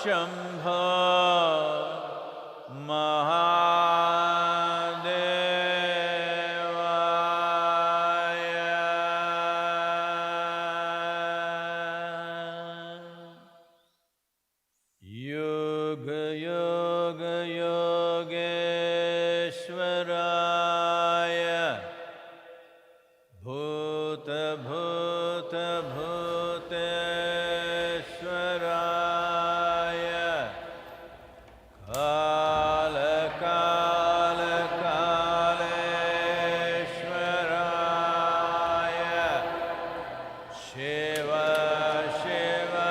Shambho Shambho Mahadevaya Yoga Yoga Yogeshwaraya Bhuta Bhuta Bhuteshwaraya Kala Kala Kaleshwaraya Shiva Shiva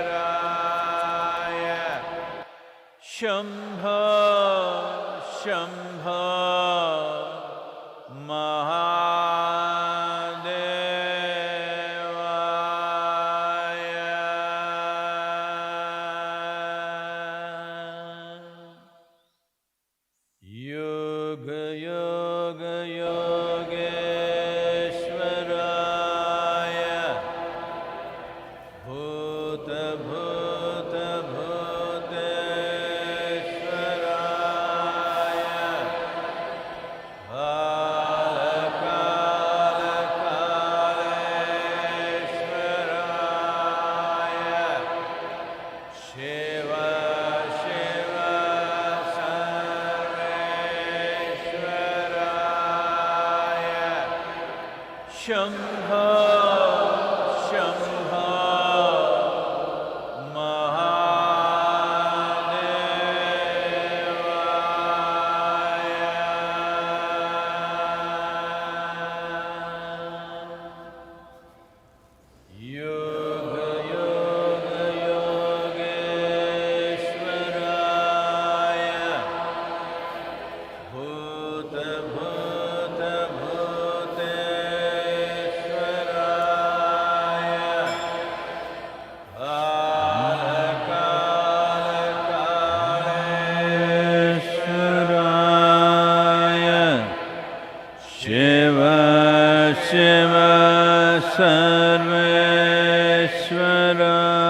Sarveshwaraya Shambho Shambho Mahadevaya Yoga Yoga Yogeshwaraya Bhuta Bhuta Bhuteshwaraya Kala Kala Kaleshwaraya Shiva Shiva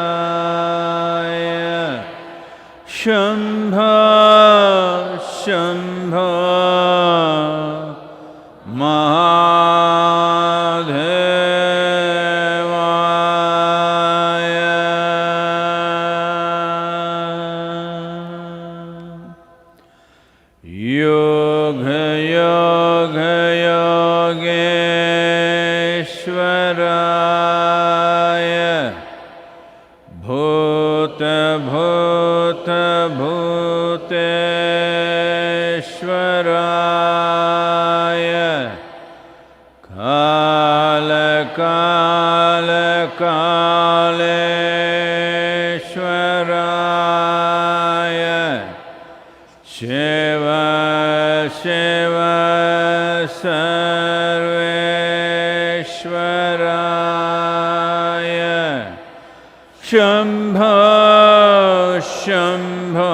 Sarveshwaraya Shambho Shambho Mahadevaya Yoga Yoga Yogeshwaraya Bhuta Bhuta Bhuteshwaraya Kala Kala Kaleshwaraya Shiva Shiva Sarveshwaraya Shambho Shambho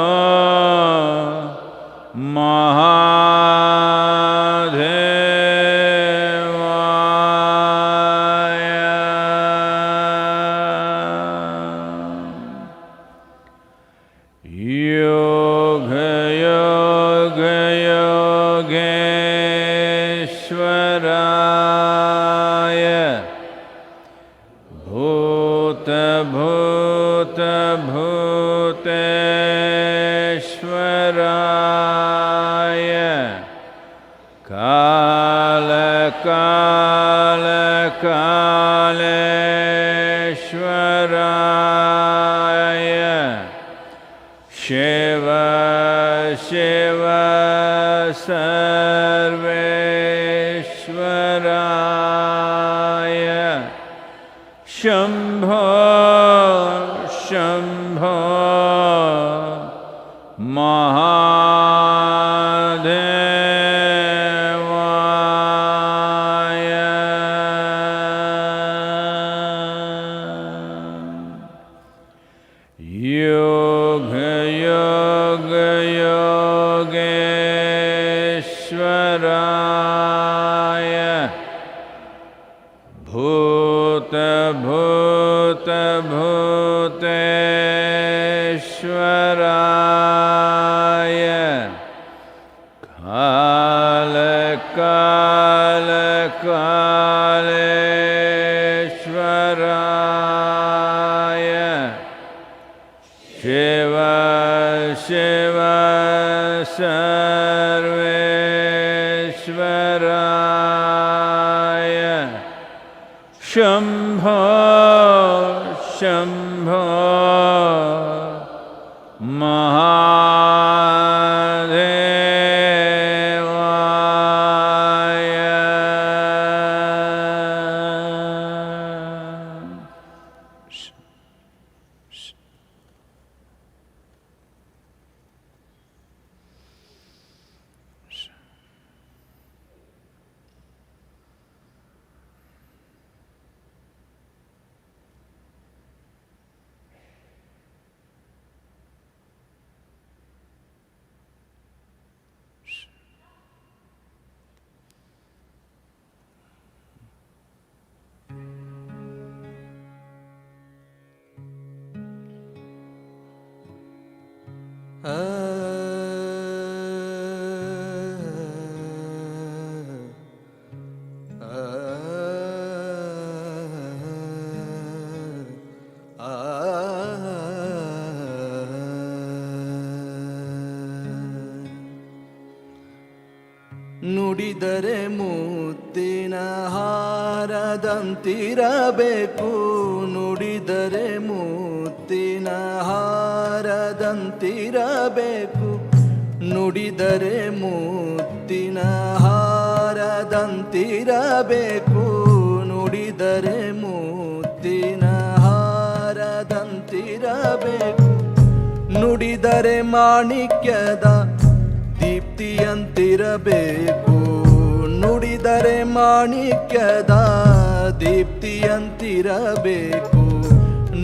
Mahadevaya Yoga Yoga Yogeshwaraya Bhuta Bhuta Bhuteshwaraya Kala Kala Kaleshwaraya Shiva Shiva Sarveshwaraya Shambho Shambho Mahadevaya Yoga Yoga Yogeshwaraya Bhuta Bhuta Shambho, Shambho, ನುಡಿದರೆ ಮುತ್ತಿನ ಹಾರದಂತಿರಬೇಕು, ನುಡಿದರೆ ಮುತ್ತಿನ ಹಾರದಂತಿರಬೇಕು, ನುಡಿದರೆ ಮುತ್ತಿನ ಹಾರದಂತಿರಬೇಕು, ನುಡಿದರೆ ಮುತ್ತಿನ ಹಾರದಂತಿರಬೇಕು, ನುಡಿದರೆ ಮಾಣಿಕ್ಯದ ದೀಪ್ತಿಯಂತಿರಬೇಕು, ನುಡಿದರೆ ಮಾಣಿಕ್ಯದ ದೀಪ್ತಿಯಂತಿರಬೇಕು,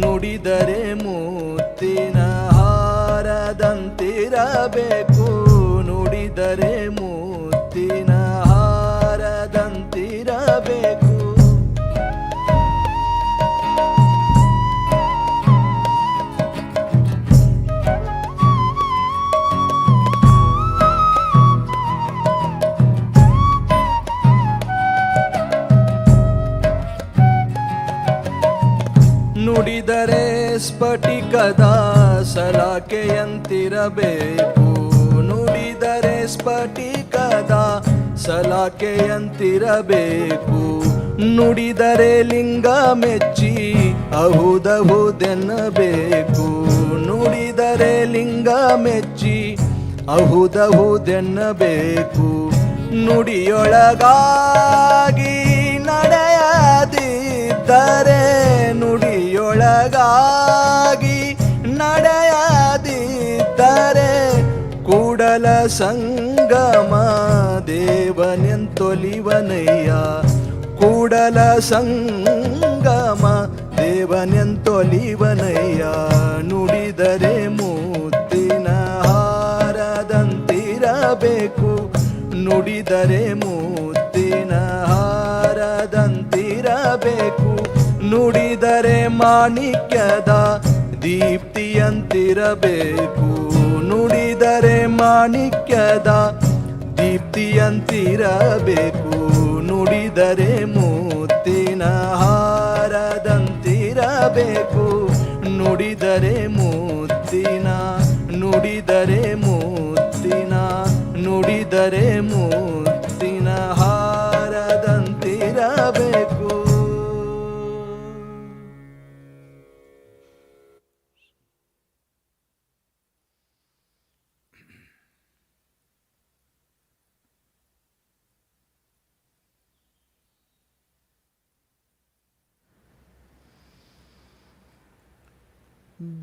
ನುಡಿದರೆ ಮುತ್ತಿನ ಹಾರದಂತಿರಬೇಕು, ನುಡಿದರೆ ಮುತ್ತಿನ ಹಾರದಂತಿರಬೇಕು. ನುಡಿದರೆ ಸ್ಫಟಿಕದ ಸಲಾಕೆಯಂತಿರಬೇಕು, ನುಡಿದರೆ ಸ್ಫಟಿಕದ ಸಲಾಕೆಯಂತಿರಬೇಕು, ನುಡಿದರೆ ಲಿಂಗ ಮೆಚ್ಚಿ ಅಹುದಹುದೆನ್ನಬೇಕು, ನುಡಿದರೆ ಲಿಂಗ ಮೆಚ್ಚಿ ಅಹುದಹುದೆನ್ನಬೇಕು, ನುಡಿಯೊಳಗಾಗಿ ನಡೆಯದಿದ್ದರೆ, ನುಡಿಯೊಳಗಾಗಿ ನಡೆಯದಿದ್ದರೆ ಕೂಡಲ ಸಂಗಮ ದೇವನೆಂತೊಲಿವನಯ್ಯ, ಕೂಡಲ ಸಂಗಮ ದೇವನೆಂತೊಲಿವನಯ್ಯ, ನುಡಿದರೆ ಮುತ್ತಿನ ಹಾರದಂತಿರಬೇಕು, ನುಡಿದರೆ ಮುತ್ತಿನ ಹಾರದಂತಿರಬೇಕು, ನುಡಿದರೆ ಮಾಣಿಕ್ಯದ ದೀಪ್ತಿಯಂತಿರಬೇಕು, ನುಡಿದರೆ ಮಾಣಿಕ್ಯದ ದೀಪ್ತಿಯಂತಿರಬೇಕು, ನುಡಿದರೆ ಮುತ್ತಿನ ಹಾರದಂತಿರಬೇಕು, ನುಡಿದರೆ ಮುತ್ತಿನ, ನುಡಿದರೆ ಮುತ್ತಿನ, ನುಡಿದರೆ ಮುತ್ತಿನ ಹಾರದಂತಿರಬೇಕು.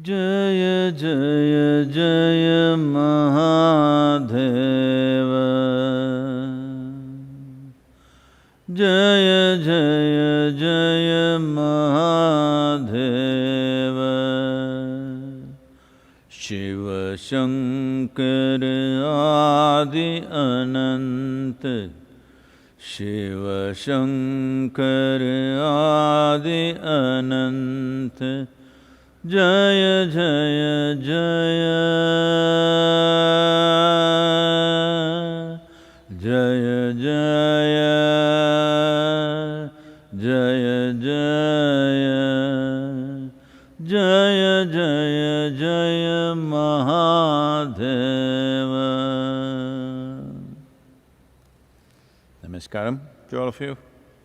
जय जय जय महादेव, जय जय जय महादेव, शिव शंकर आदि अनंत, शिव शंकर आदि अनंत, जय जय जय जय जय जय जय जय जय जय Mahadev. Namaskaram to all of you,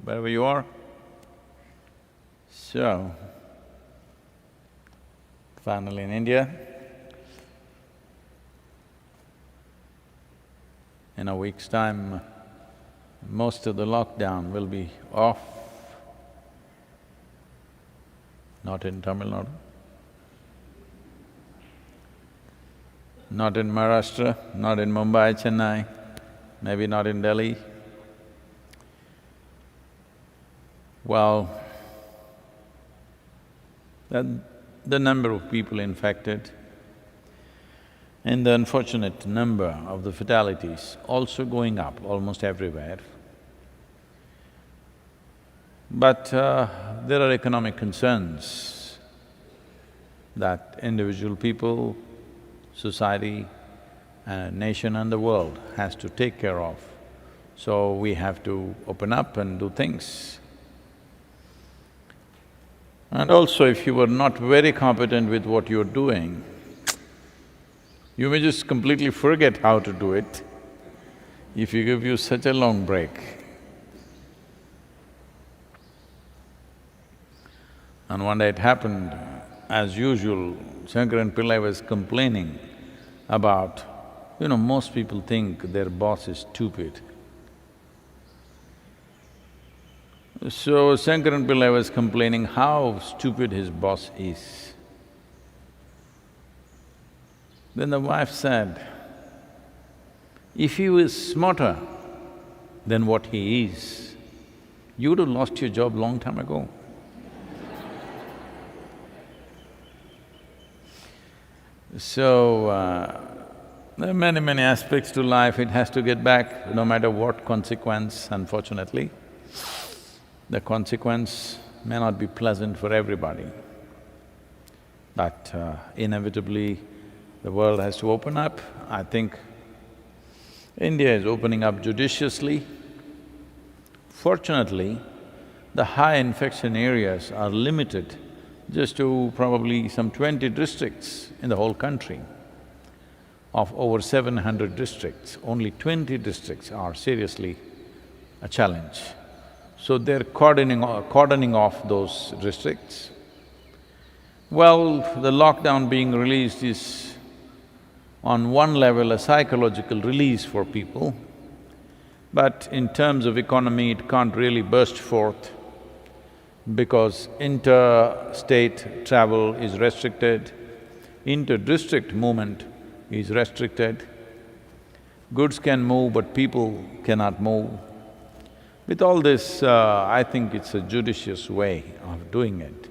wherever you are. So, finally in India, in a week's time, most of the lockdown will be off. Not in Tamil Nadu, not in Maharashtra, not in Mumbai, Chennai, maybe not in Delhi. Well, the number of people infected and the unfortunate number of the fatalities also going up almost everywhere. But there are economic concerns that individual people, society, nation and the world has to take care of. So we have to open up and do things. And also, if you were not very competent with what you're doing, you may just completely forget how to do it if you give you such a long break. And one day it happened, as usual, Shankaran Pillai was complaining about, most people think their boss is stupid. So Shankaran Pillai was complaining how stupid his boss is. Then the wife said, if he was smarter than what he is, you would have lost your job long time ago. So, there are many aspects to life, it has to get back no matter what consequence, unfortunately. The consequence may not be pleasant for everybody, but inevitably the world has to open up. I think India is opening up judiciously. Fortunately, the high infection areas are limited just to probably some 20 districts in the whole country. Of over 700 districts, only 20 districts are seriously a challenge. So they're cordoning off those districts. Well, the lockdown being released is on one level a psychological release for people, but in terms of economy it can't really burst forth because interstate travel is restricted, inter-district movement is restricted. Goods can move but people cannot move. With all this, I think it's a judicious way of doing it.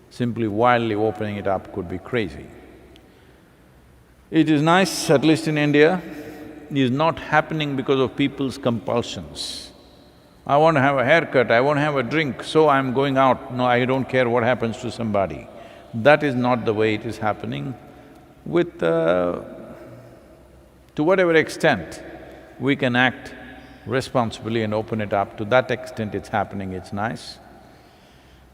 Simply wildly opening it up could be crazy. It is nice, at least in India, it is not happening because of people's compulsions. I want to have a haircut, I want to have a drink, so I'm going out. No, I don't care what happens to somebody. That is not the way it is happening. To whatever extent we can act responsibly and open it up, to that extent it's happening, it's nice.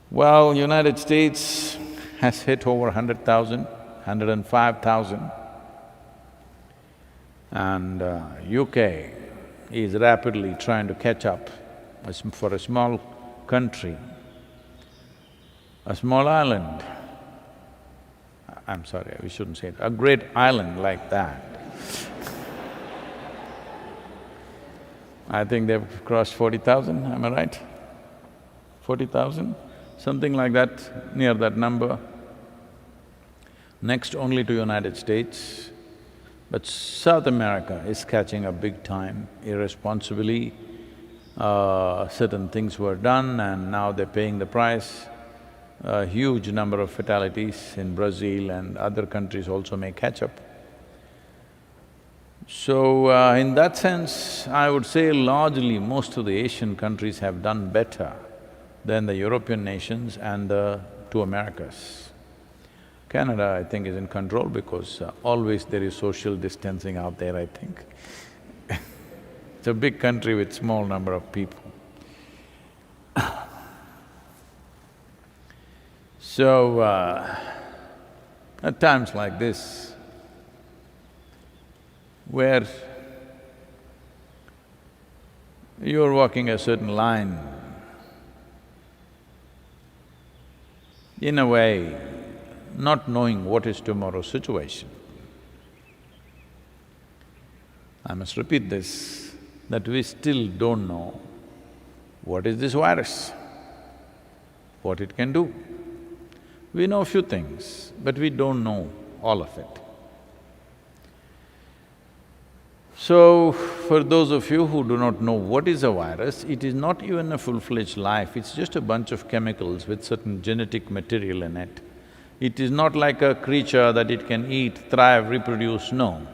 Well, United States has hit over 100,000, 105,000, and UK is rapidly trying to catch up. For a small country, a small island, I'm sorry, we shouldn't say it, a great island like that, I think they've crossed 40,000, am I right? 40,000? Something like that, near that number. Next only to United States. But South America is catching up big time, irresponsibly. Certain things were done and now they're paying the price. A huge number of fatalities in Brazil and other countries also may catch up. So, in that sense, I would say largely most of the Asian countries have done better than the European nations and the two Americas. Canada, I think, is in control because always there is social distancing out there, I think. It's a big country with small number of people. So, at times like this, where you're walking a certain line, in a way, not knowing what is tomorrow's situation. I must repeat this, that we still don't know what is this virus, what it can do. We know a few things, but we don't know all of it. So, for those of you who do not know what is a virus, it is not even a full-fledged life, it's just a bunch of chemicals with certain genetic material in it. It is not like a creature that it can eat, thrive, reproduce, no.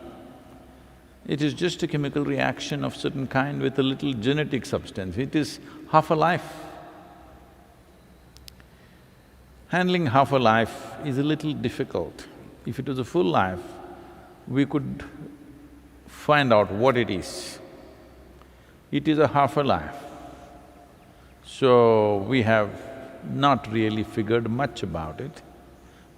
It is just a chemical reaction of certain kind with a little genetic substance. It is half a life. Handling half a life is a little difficult. If it was a full life, we could find out what it is. It is a half a life. So, we have not really figured much about it.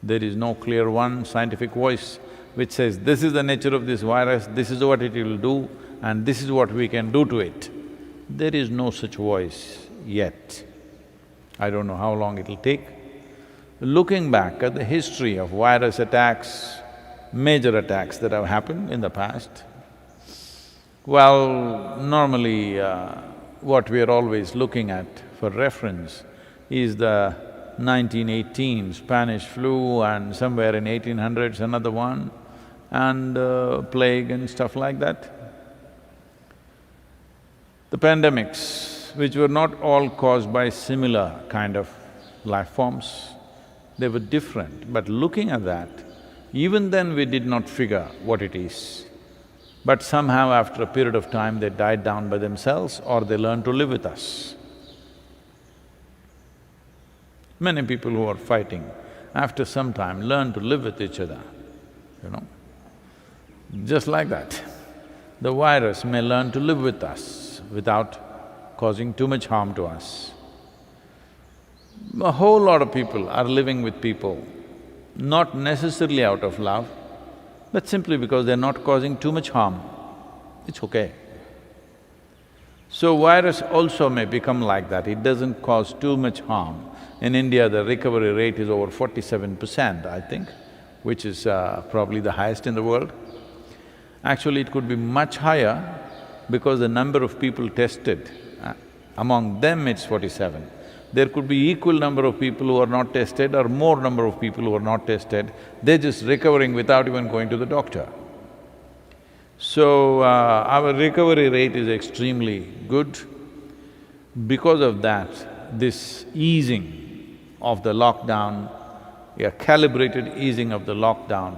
There is no clear one scientific voice which says, this is the nature of this virus, this is what it will do, and this is what we can do to it. There is no such voice yet. I don't know how long it'll take. Looking back at the history of virus attacks, major attacks that have happened in the past, well, normally what we are always looking at for reference is the 1918 Spanish flu and somewhere in 1800s another one, and plague and stuff like that. The pandemics, which were not all caused by similar kind of life forms, they were different, but looking at that, even then we did not figure what it is. But somehow after a period of time they died down by themselves or they learned to live with us. Many people who are fighting, after some time learn to live with each other, you know. Just like that, the virus may learn to live with us without causing too much harm to us. A whole lot of people are living with people, not necessarily out of love, but simply because they're not causing too much harm. It's okay. So virus also may become like that, it doesn't cause too much harm. In India, the recovery rate is over 47%, I think, which is probably the highest in the world. Actually, it could be much higher because the number of people tested, among them it's 47. There could be equal number of people who are not tested or more number of people who are not tested, they're just recovering without even going to the doctor. So, our recovery rate is extremely good. Because of that, this easing of the lockdown, a calibrated easing of the lockdown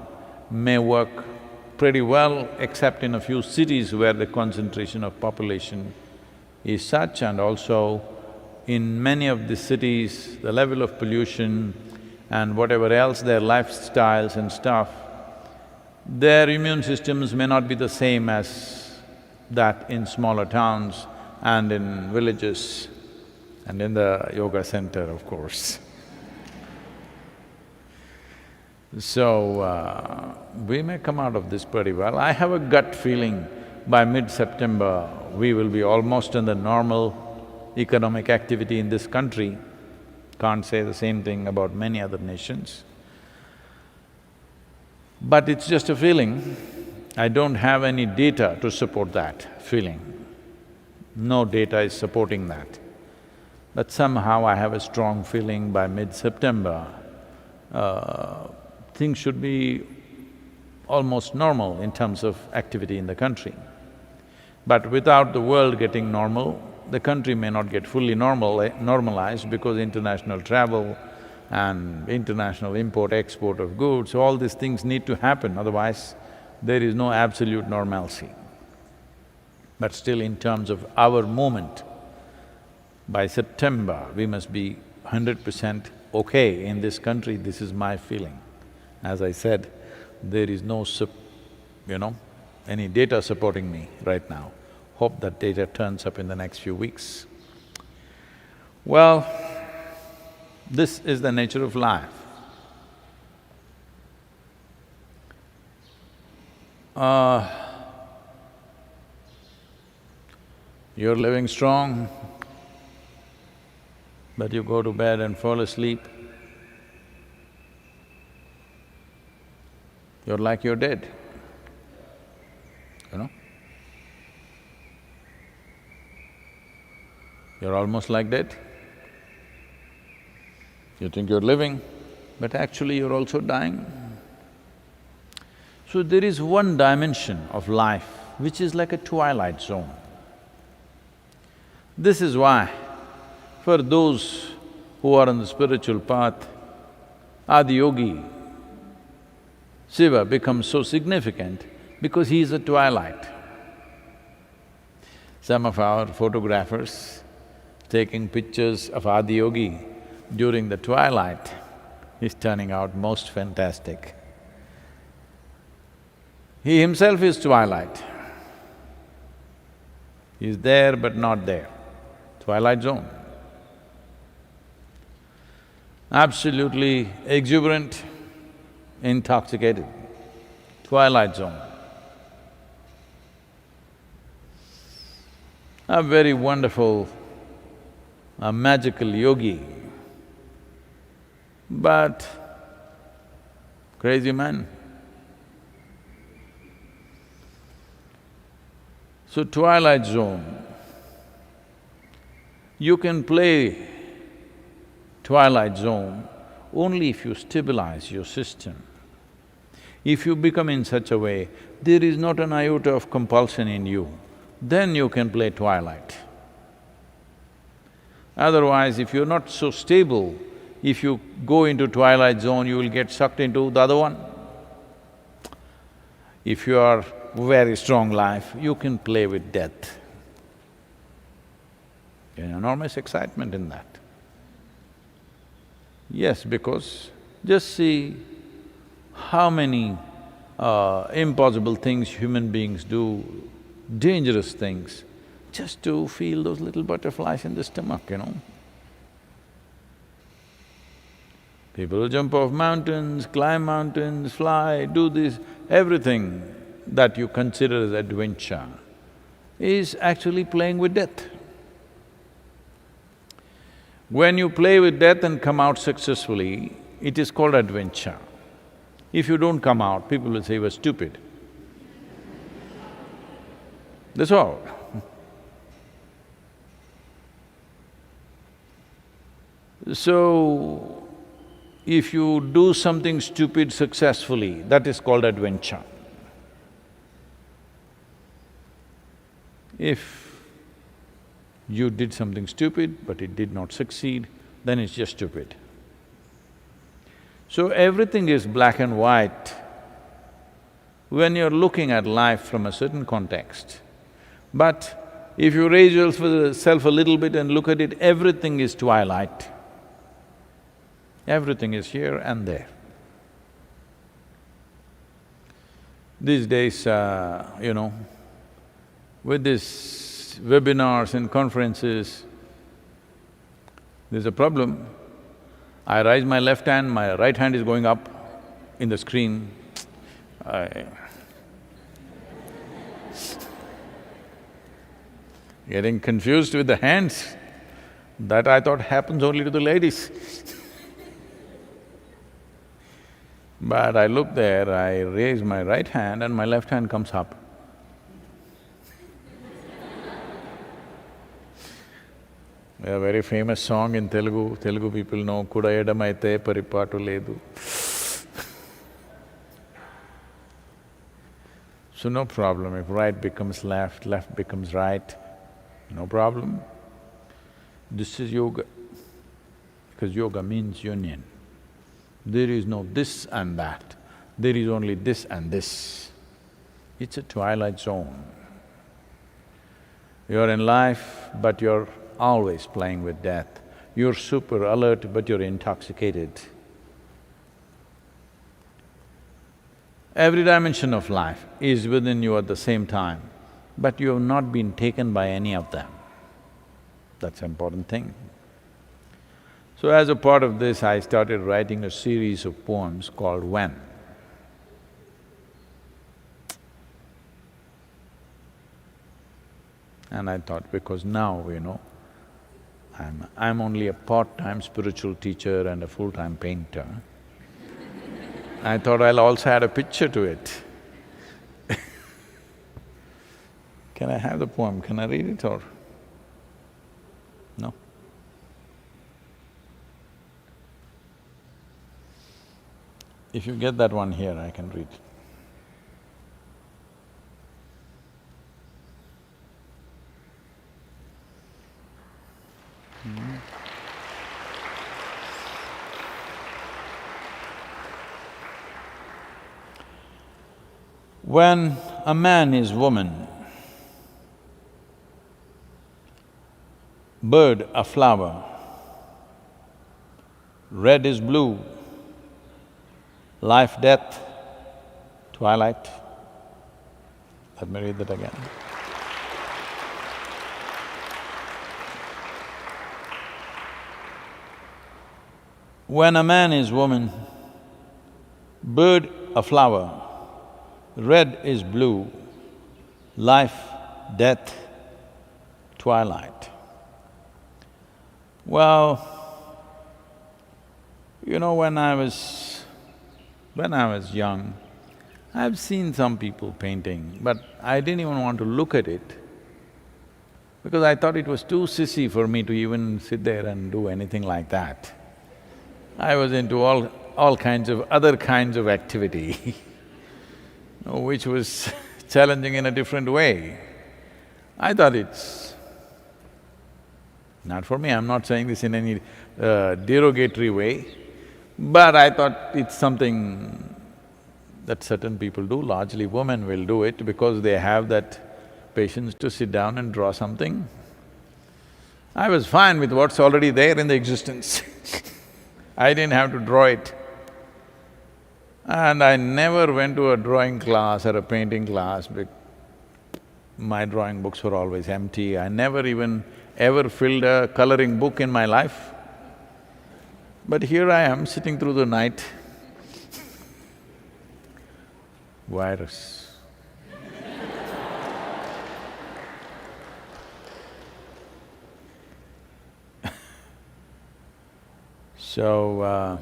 may work pretty well, except in a few cities where the concentration of population is such, and also in many of the cities, the level of pollution and whatever else, their lifestyles and stuff, their immune systems may not be the same as that in smaller towns and in villages and in the yoga center, of course. So, we may come out of this pretty well. I have a gut feeling by mid-September, we will be almost in the normal economic activity in this country. Can't say the same thing about many other nations. But it's just a feeling. I don't have any data to support that feeling. No data is supporting that. But somehow I have a strong feeling by mid-September, things should be almost normal in terms of activity in the country. But without the world getting normal, the country may not get fully normalized because international travel and international import-export of goods, all these things need to happen, otherwise there is no absolute normalcy. But still, in terms of our movement, by September we must be 100% okay in this country, this is my feeling. As I said, there is no any data supporting me right now. Hope that data turns up in the next few weeks. Well, this is the nature of life. You're living strong, but you go to bed and fall asleep. you're like you're dead, you know? You're almost like dead. You think you're living, but actually you're also dying. So there is one dimension of life which is like a twilight zone. This is why, for those who are on the spiritual path, Yogi, Shiva becomes so significant because he is a twilight. Some of our photographers taking pictures of Yogi during the twilight is turning out most fantastic. He himself is twilight. He is there but not there, twilight zone. Absolutely exuberant, intoxicated, twilight zone. A very wonderful, a magical yogi, but crazy man. So twilight zone, you can play twilight zone only if you stabilize your system. If you become in such a way, there is not an iota of compulsion in you, then you can play twilight. Otherwise, if you're not so stable, if you go into twilight zone, you will get sucked into the other one. If you are very strong life, you can play with death. There's enormous excitement in that. Yes, because just see how many impossible things human beings do, dangerous things, just to feel those little butterflies in the stomach, you know. People jump off mountains, climb mountains, fly, do this, everything that you consider as adventure is actually playing with death. When you play with death and come out successfully, it is called adventure. If you don't come out, people will say you were stupid. That's all. So, if you do something stupid successfully, that is called adventure. If you did something stupid but it did not succeed, then it's just stupid. So everything is black and white when you're looking at life from a certain context. But if you raise yourself a little bit and look at it, everything is twilight. Everything is here and there. These days, you know, with these webinars and conferences, there's a problem. I raise my left hand, my right hand is going up in the screen. Getting confused with the hands, that I thought happens only to the ladies. But I look there, I raise my right hand and my left hand comes up. A very famous song in Telugu people know, Kuda edamaite paripatu ledu. So no problem, if right becomes left, left becomes right, no problem. This is yoga, because yoga means union. There is no this and that, there is only this and this. It's a twilight zone. You're in life, but you're always playing with death. You're super alert, but you're intoxicated. Every dimension of life is within you at the same time, but you have not been taken by any of them. That's an important thing. So as a part of this, I started writing a series of poems called When. And I thought, because now, you know, I'm only a part-time spiritual teacher and a full-time painter. I thought I'll also add a picture to it. Can I have the poem? Can I read it or… no? If you get that one here, I can read. When a man is woman, bird a flower, red is blue, life, death, twilight. Let me read that again. When a man is woman, bird a flower, red is blue, life, death, twilight. Well, you know, when I was young, I've seen some people painting, but I didn't even want to look at it because I thought it was too sissy for me to even sit there and do anything like that. I was into all kinds of other kinds of activity which was challenging in a different way. I thought it's not for me, I'm not saying this in any derogatory way, but I thought it's something that certain people do, largely women will do it because they have that patience to sit down and draw something. I was fine with what's already there in the existence I didn't have to draw it. And I never went to a drawing class or a painting class my drawing books were always empty. I never even ever filled a coloring book in my life. But here I am sitting through the night, virus. So,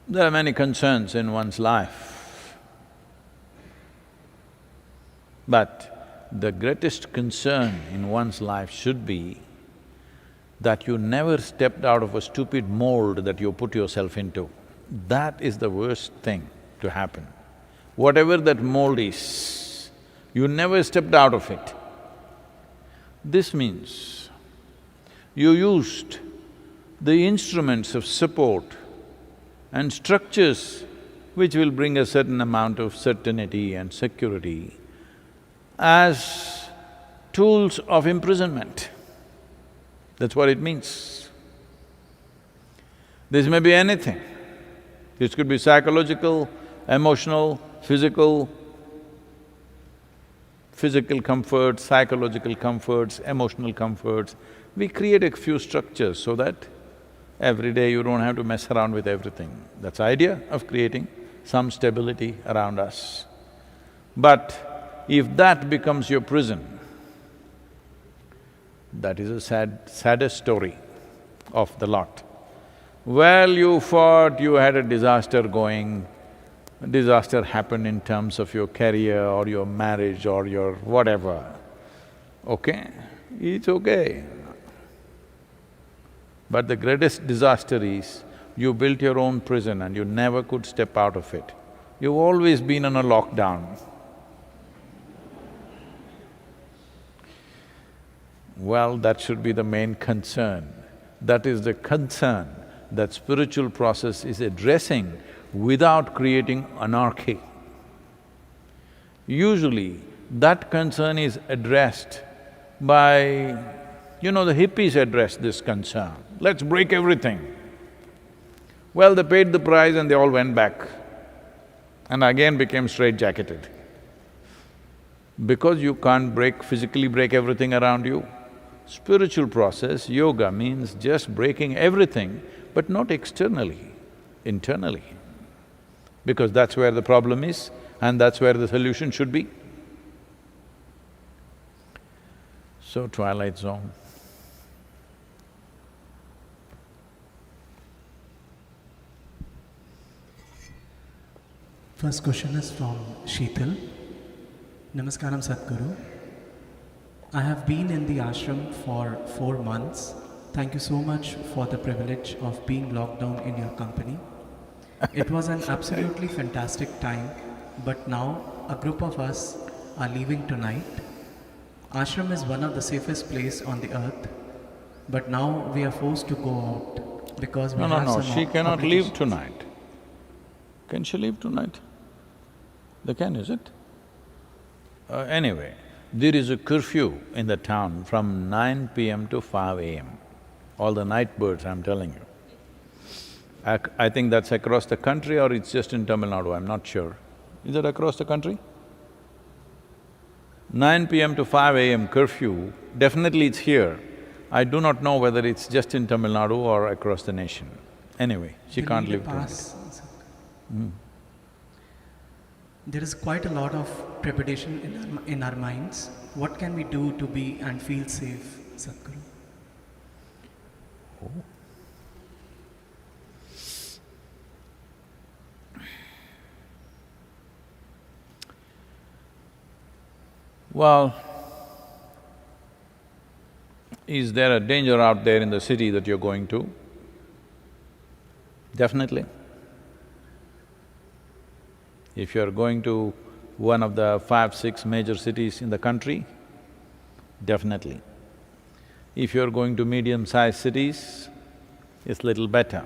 there are many concerns in one's life, but the greatest concern in one's life should be that you never stepped out of a stupid mold that you put yourself into. That is the worst thing to happen. Whatever that mold is, you never stepped out of it. This means you used the instruments of support and structures which will bring a certain amount of certainty and security as tools of imprisonment. That's what it means. This may be anything. This could be psychological, emotional, physical comforts, psychological comforts, emotional comforts. We create a few structures so that every day you don't have to mess around with everything. That's the idea of creating some stability around us. But if that becomes your prison, that is a saddest story of the lot. Well, you fought, you had a disaster going, disaster happened in terms of your career or your marriage or your whatever, okay? It's okay. But the greatest disaster is, you built your own prison and you never could step out of it. You've always been on a lockdown. Well, that should be the main concern. That is the concern that spiritual process is addressing without creating anarchy. Usually, that concern is addressed by… you know, the hippies addressed this concern, let's break everything. Well, they paid the price and they all went back and again became straitjacketed. Because you can't physically break everything around you, spiritual process, yoga means just breaking everything, but not externally, internally. Because that's where the problem is. and that's where the solution should be. So, twilight zone. First question is from Sheetal. Namaskaram Sadhguru. I have been in the ashram for 4 months. Thank you so much for the privilege of being locked down in your company. It was an absolutely fantastic time, but now a group of us are leaving tonight. Ashram is one of the safest place on the earth, but now we are forced to go out because we have some She cannot leave obligations. tonight. Can she leave tonight? They can, is it? Anyway, there is a curfew in the town from 9 p.m. to 5 a.m. All the night birds, I'm telling you. I think that's across the country or it's just in Tamil Nadu, I'm not sure. Is it across the country? 9 p.m. to 5 a.m. curfew, definitely it's here. I do not know whether it's just in Tamil Nadu or across the nation. Anyway, she We can't need a leave tonight. pass. There is quite a lot of trepidation in our minds. What can we do to be and feel safe, Sadhguru? Well, is there a danger out there in the city that you're going to? Definitely. If you're going to one of the 5, 6 major cities in the country, definitely. If you're going to medium-sized cities, it's little better.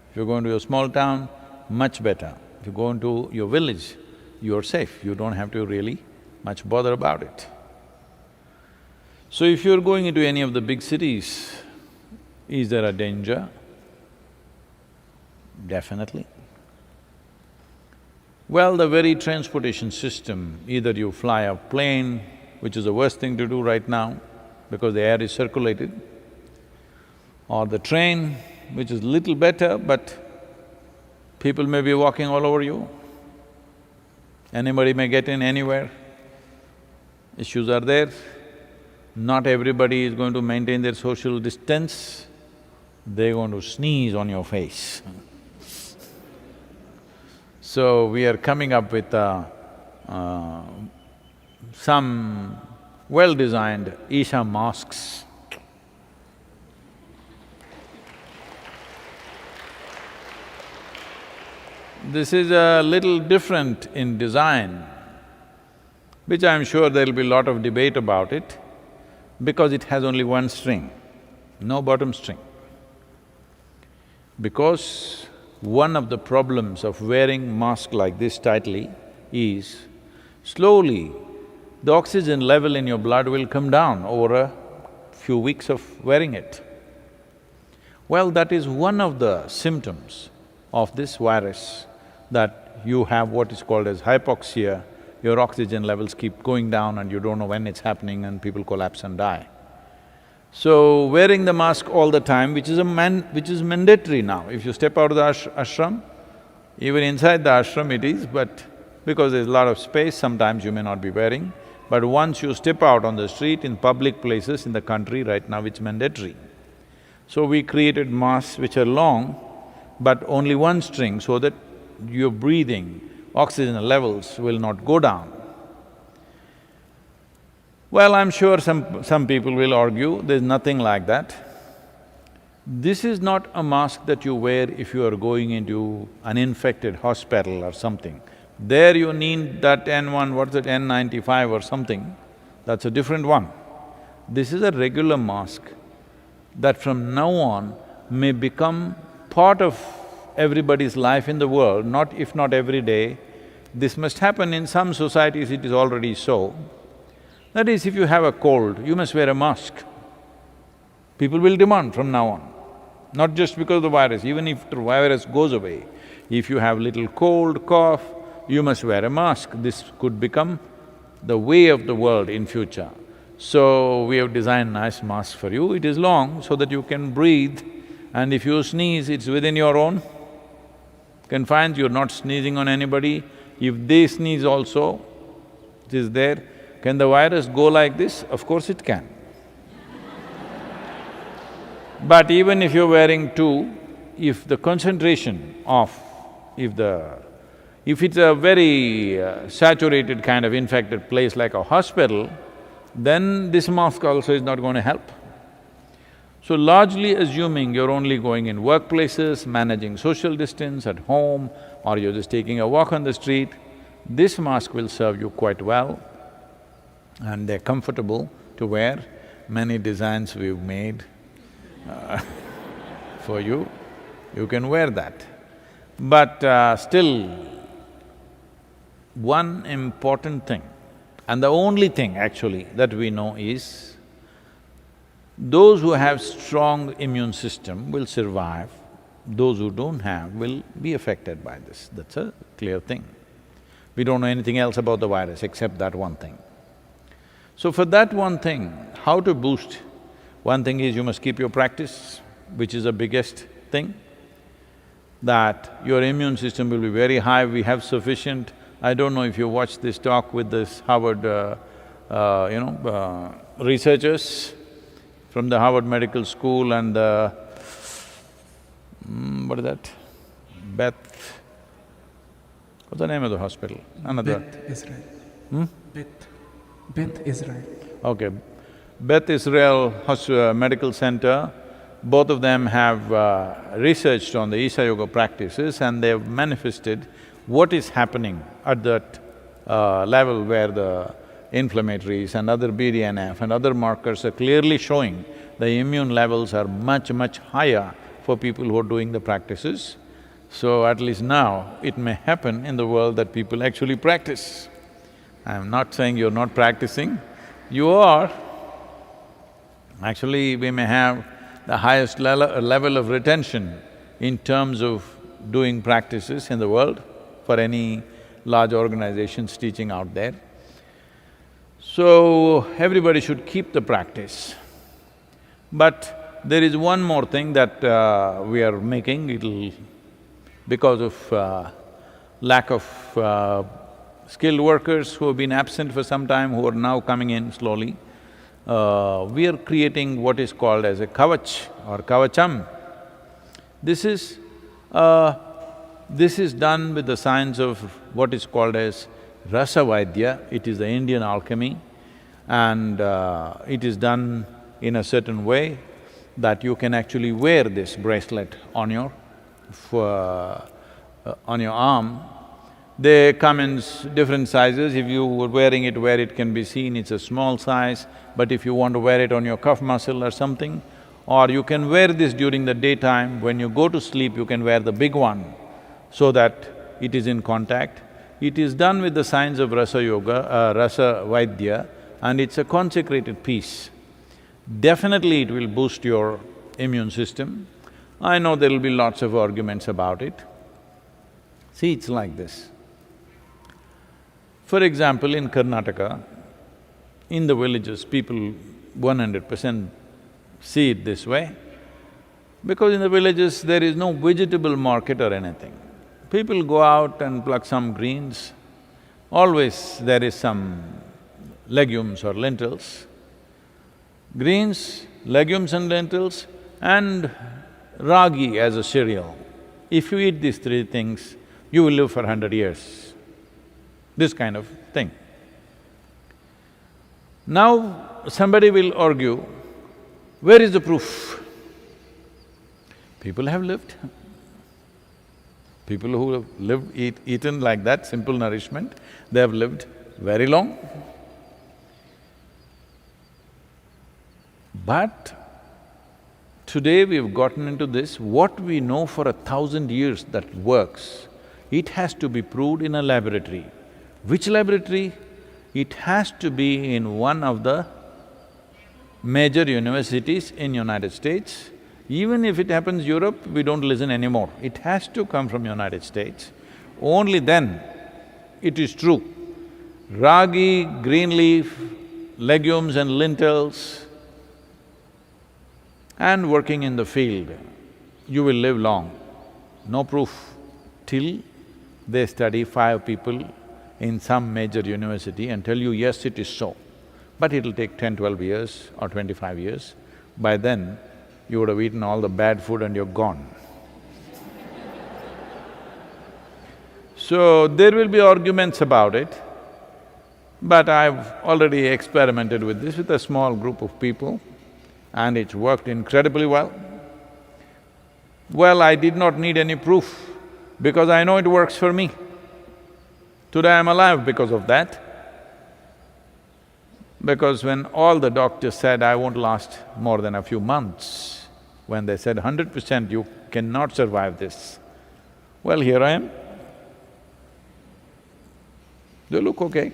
If you're going to a small town, much better. If you go into your village, you're safe, you don't have to really much bother about it. So if you're going into any of the big cities, is there a danger? Definitely. Well, the very transportation system, either you fly a plane, which is the worst thing to do right now because the air is circulated, or the train, which is little better, but people may be walking all over you. Anybody may get in anywhere. Issues are there. Not everybody is going to maintain their social distance. They're going to sneeze on your face. So we are coming up with some well-designed Isha masks. This is a little different in design, which I'm sure there'll be a lot of debate about it, because it has only one string, no bottom string. Because one of the problems of wearing mask like this tightly is, slowly the oxygen level in your blood will come down over a few weeks of wearing it. Well, that is one of the symptoms of this virus, that you have what is called as hypoxia, your oxygen levels keep going down and you don't know when it's happening and people collapse and die. So, wearing the mask all the time, which is mandatory now. If you step out of the ashram, even inside the ashram it is, but because there's a lot of space, sometimes you may not be wearing. But once you step out on the street, in public places in the country, right now it's mandatory. So we created masks which are long, but only one string, so that your breathing, oxygen levels will not go down. Well, I'm sure some people will argue, there's nothing like that. This is not a mask that you wear if you are going into an infected hospital or something. There you need that N1, what's it, N95 or something, that's a different one. This is a regular mask that from now on may become part of everybody's life in the world, if not every day. This must happen in some societies, it is already so. That is, if you have a cold, you must wear a mask. People will demand from now on, not just because of the virus, even if the virus goes away. If you have little cold, cough, you must wear a mask. This could become the way of the world in future. So, we have designed nice mask for you. It is long so that you can breathe, and if you sneeze, it's within your own confines, you're not sneezing on anybody. If they sneeze also, it is there. Can the virus go like this? Of course it can. But even if you're wearing two, if the concentration of… if it's a very saturated kind of infected place like a hospital, then this mask also is not going to help. So largely assuming you're only going in workplaces, managing social distance at home, or you're just taking a walk on the street, this mask will serve you quite well and they're comfortable to wear. Many designs we've made for you, you can wear that. But still, one important thing, and the only thing actually that we know is, those who have strong immune system will survive, those who don't have will be affected by this, that's a clear thing. We don't know anything else about the virus except that one thing. So for that one thing, how to boost? One thing is you must keep your practice, which is the biggest thing, that your immune system will be very high, we have sufficient… I don't know if you watched this talk with this Harvard, researchers from the Harvard Medical School and what is that? What's the name of the hospital? Another… Beth Israel. Beth Israel. Okay. Beth Israel Medical Center, both of them have researched on the Isha Yoga practices and they've manifested what is happening at that level where the inflammatories and other BDNF and other markers are clearly showing the immune levels are much, much higher for people who are doing the practices. So at least now, it may happen in the world that people actually practice. I'm not saying you're not practicing, you are. Actually, we may have the highest level of retention in terms of doing practices in the world for any large organizations teaching out there. So, everybody should keep the practice. But there is one more thing that we are making, it'll… because of lack of skilled workers who have been absent for some time, who are now coming in slowly, we are creating what is called as a kavach or kavacham. This is done with the science of what is called as rasa vaidya. It is the Indian alchemy and it is done in a certain way that you can actually wear this bracelet on your arm. They come in different sizes. If you were wearing it where it can be seen, it's a small size, but if you want to wear it on your cuff muscle or something, or you can wear this during the daytime, when you go to sleep you can wear the big one so that it is in contact. It is done with the science of rasa yoga, rasa vaidya, and it's a consecrated piece. Definitely it will boost your immune system. I know there will be lots of arguments about it. See, it's like this. For example, in Karnataka, in the villages, people 100% see it this way, because in the villages there is no vegetable market or anything. People go out and pluck some greens, always there is some legumes or lentils. Greens, legumes and lentils, and ragi as a cereal. If you eat these three things, you will live for 100 years. This kind of thing. Now, somebody will argue, where is the proof? People have lived. People who have lived, eaten like that, simple nourishment, they have lived very long. But today we've gotten into this, what we know for 1,000 years that works, it has to be proved in a laboratory. Which laboratory? It has to be in one of the major universities in United States. Even if it happens Europe, we don't listen anymore. It has to come from United States. Only then it is true. Ragi, green leaf, legumes and lentils, and working in the field, you will live long. No proof till They study 5 people in some major university and tell you, yes, it is so. But it'll take 10, 12 years or 25 years. By then, you would have eaten all the bad food and you're gone. So, there will be arguments about it, but I've already experimented with this with a small group of people and it's worked incredibly well. Well, I did not need any proof because I know it works for me. Today I'm alive because of that. Because when all the doctors said I won't last more than a few months, when they said 100% you cannot survive this, well, here I am. They look okay.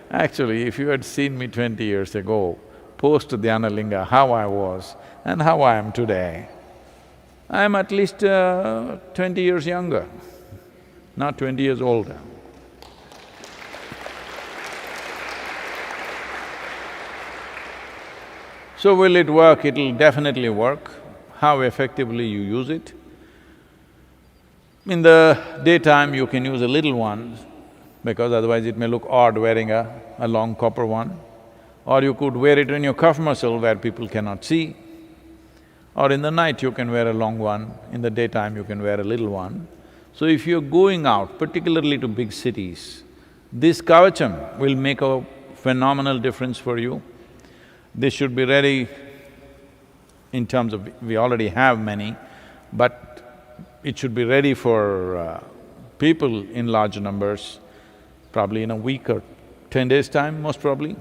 Actually, if you had seen me 20 years ago, post Dhyanalinga, how I was and how I am today, I am at least 20 years younger, not 20 years older. So will it work? It'll definitely work. How effectively you use it? In the daytime, you can use a little one, because otherwise it may look odd wearing a long copper one. Or you could wear it in your cuff muscle where people cannot see. Or in the night you can wear a long one, in the daytime you can wear a little one. So if you're going out, particularly to big cities, this kavacham will make a phenomenal difference for you. This should be ready in terms of… we already have many, but it should be ready for people in large numbers, probably in a week or 10 days' time, most probably.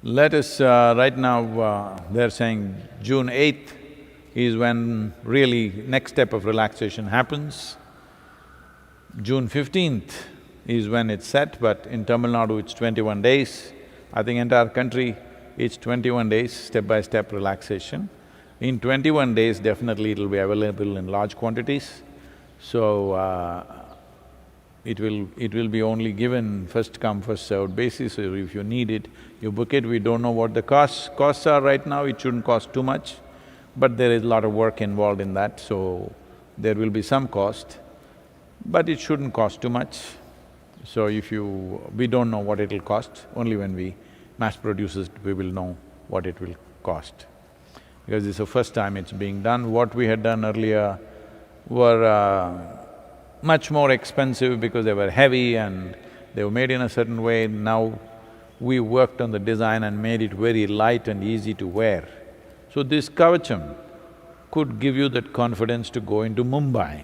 Let us… right now, they're saying June 8th is when really next step of relaxation happens. June 15th is when it's set, but in Tamil Nadu it's 21 days. I think entire country, it's 21 days, step-by-step relaxation. In 21 days, definitely it'll be available in large quantities. So, it will be only given first come, first served basis, so if you need it, you book it. We don't know what the costs are right now, it shouldn't cost too much, but there is a lot of work involved in that, so there will be some cost, but it shouldn't cost too much. So if you… we don't know what it'll cost, only when we mass produce it, we will know what it will cost. Because this is the first time it's being done. What we had done earlier were much more expensive because they were heavy and they were made in a certain way. Now we worked on the design and made it very light and easy to wear. So this kavacham could give you that confidence to go into Mumbai.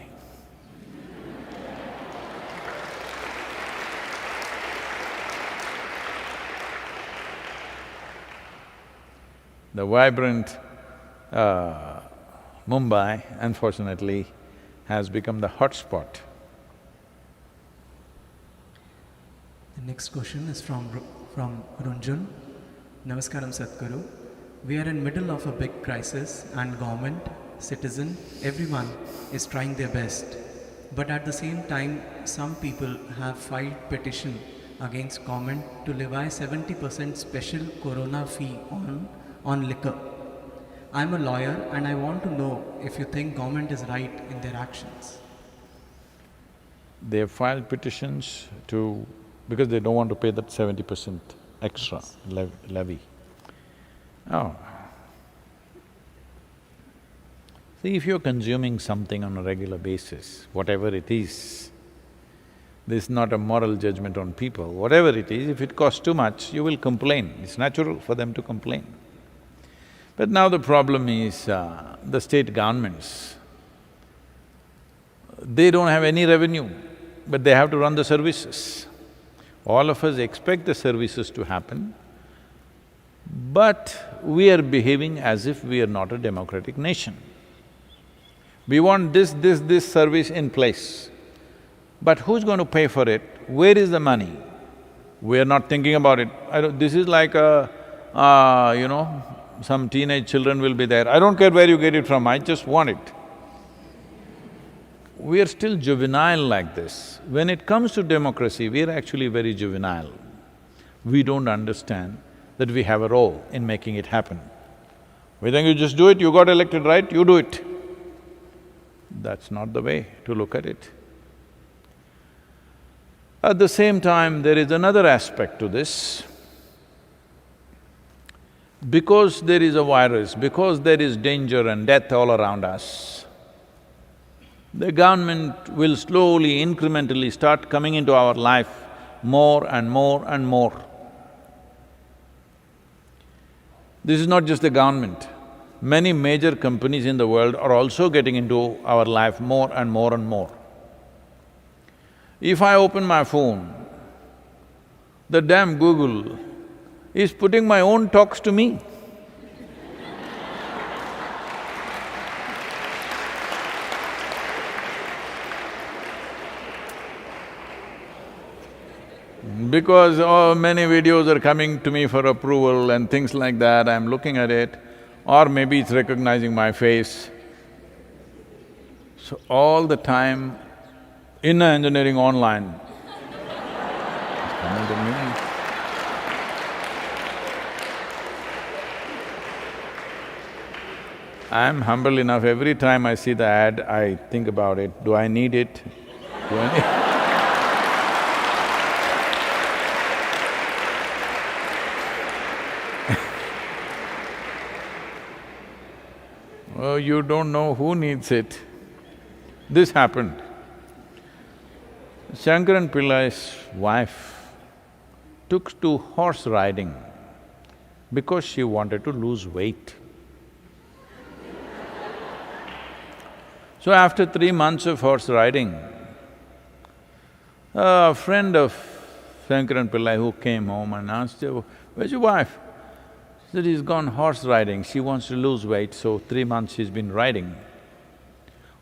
The vibrant Mumbai, unfortunately, has become the hotspot. The next question is from Runjun. Namaskaram Sadhguru. We are in middle of a big crisis and government, citizen, everyone is trying their best. But at the same time, some people have filed petition against government to levy 70% special corona fee on liquor. I'm a lawyer and I want to know if you think government is right in their actions. They have filed petitions to… because they don't want to pay that 70% extra levy. Oh. See, if you're consuming something on a regular basis, whatever it is, this is not a moral judgment on people. Whatever it is, if it costs too much, you will complain. It's natural for them to complain. But now the problem is, the state governments, they don't have any revenue, but they have to run the services. All of us expect the services to happen, but we are behaving as if we are not a democratic nation. We want this service in place, but who's going to pay for it? Where is the money? We are not thinking about it. This is like some teenage children will be there, I don't care where you get it from, I just want it. We are still juvenile like this. When it comes to democracy, we are actually very juvenile. We don't understand that we have a role in making it happen. We think you just do it, you got elected, right? You do it. That's not the way to look at it. At the same time, there is another aspect to this. Because there is a virus, because there is danger and death all around us, the government will slowly, incrementally start coming into our life more and more and more. This is not just the government. Many major companies in the world are also getting into our life more and more and more. If I open my phone, the damn Google is putting my own talks to me. Because many videos are coming to me for approval and things like that, I'm looking at it, or maybe it's recognizing my face. So all the time, inner engineering online is coming to me. I'm humble enough, every time I see the ad, I think about it, do I need it? Do I need… Oh, you don't know who needs it. This happened. Shankaran Pillai's wife took to horse riding because she wanted to lose weight. So after 3 months of horse riding, a friend of Shankaran Pillai who came home and asked her, "Where's your wife?" She said, "He's gone horse riding, she wants to lose weight, so 3 months she's been riding."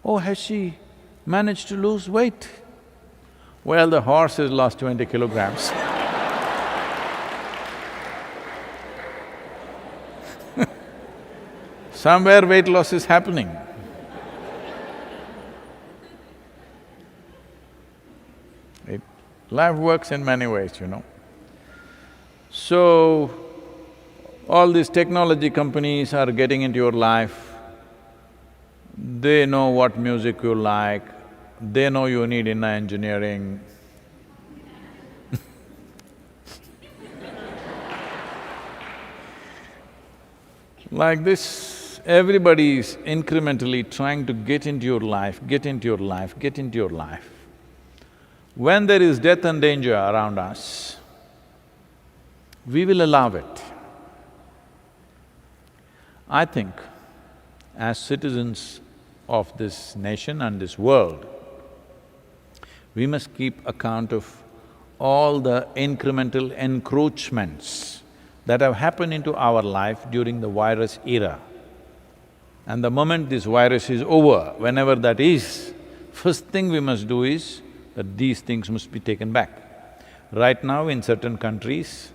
"Oh, has she managed to lose weight?" "Well, the horse has lost 20 kilograms." Somewhere weight loss is happening. Life works in many ways, you know. So, all these technology companies are getting into your life. They know what music you like, they know you need inner engineering. Like this, everybody is incrementally trying to get into your life, get into your life, get into your life. When there is death and danger around us, we will allow it. I think, as citizens of this nation and this world, we must keep account of all the incremental encroachments that have happened into our life during the virus era. And the moment this virus is over, whenever that is, first thing we must do is that these things must be taken back. Right now in certain countries,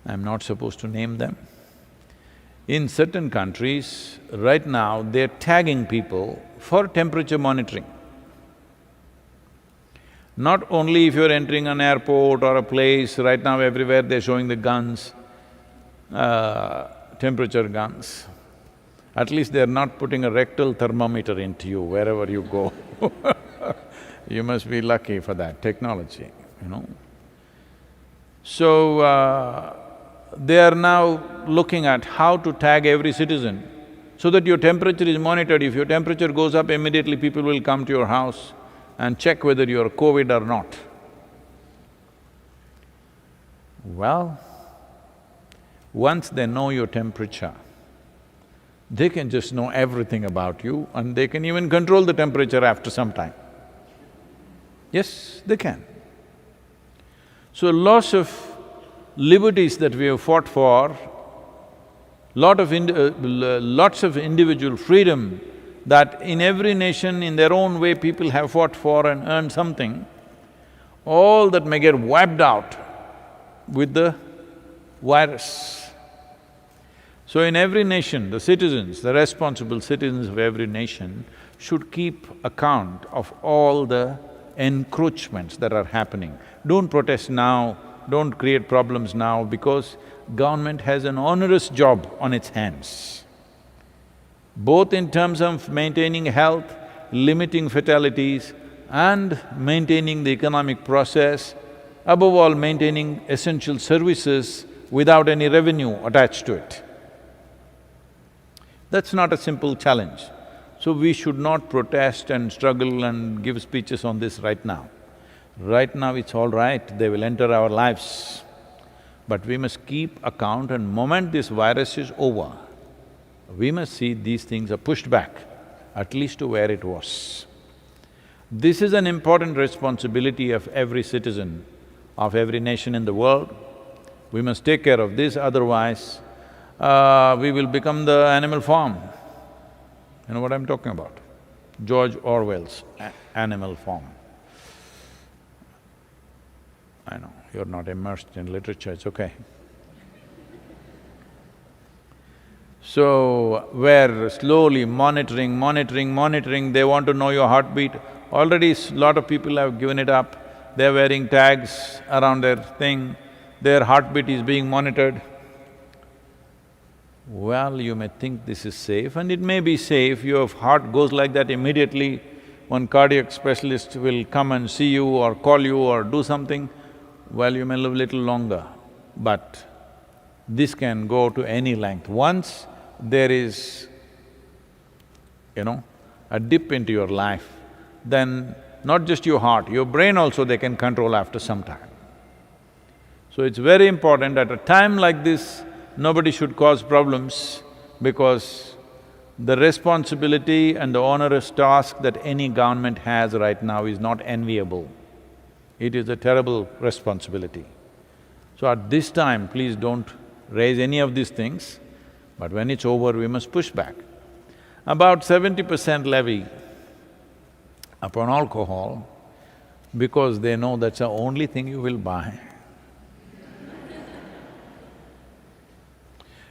I'm not supposed to name them, in certain countries, right now they're tagging people for temperature monitoring. Not only if you're entering an airport or a place, right now everywhere they're showing the guns, temperature guns. At least they're not putting a rectal thermometer into you wherever you go. You must be lucky for that technology, you know. So, they are now looking at how to tag every citizen so that your temperature is monitored. If your temperature goes up, immediately people will come to your house and check whether you're COVID or not. Well, once they know your temperature, they can just know everything about you and they can even control the temperature after some time. Yes, they can. So lots of liberties that we have fought for, lots of individual freedom that in every nation, in their own way, people have fought for and earned something, all that may get wiped out with the virus. So in every nation, the citizens, the responsible citizens of every nation should keep account of all the encroachments that are happening. Don't protest now, don't create problems now because government has an onerous job on its hands. both in terms of maintaining health, limiting fatalities, and maintaining the economic process, above all maintaining essential services without any revenue attached to it. That's not a simple challenge. So we should not protest and struggle and give speeches on this right now. Right now it's all right, they will enter our lives. But we must keep account, and moment this virus is over, we must see these things are pushed back, at least to where it was. This is an important responsibility of every citizen, of every nation in the world. We must take care of this, otherwise we will become the animal farm. You know what I'm talking about? George Orwell's Animal Farm. I know, you're not immersed in literature, it's okay. So, where slowly monitoring, they want to know your heartbeat. Already lot of people have given it up, they're wearing tags around their thing, their heartbeat is being monitored. Well, you may think this is safe, and it may be safe, your heart goes like that immediately, one cardiac specialist will come and see you or call you or do something, well, you may live little longer, but this can go to any length. Once there is, a dip into your life, then not just your heart, your brain also they can control after some time. So it's very important at a time like this, nobody should cause problems, because the responsibility and the onerous task that any government has right now is not enviable. It is a terrible responsibility. So at this time, please don't raise any of these things, but when it's over, we must push back. About 70% levy upon alcohol, because they know that's the only thing you will buy.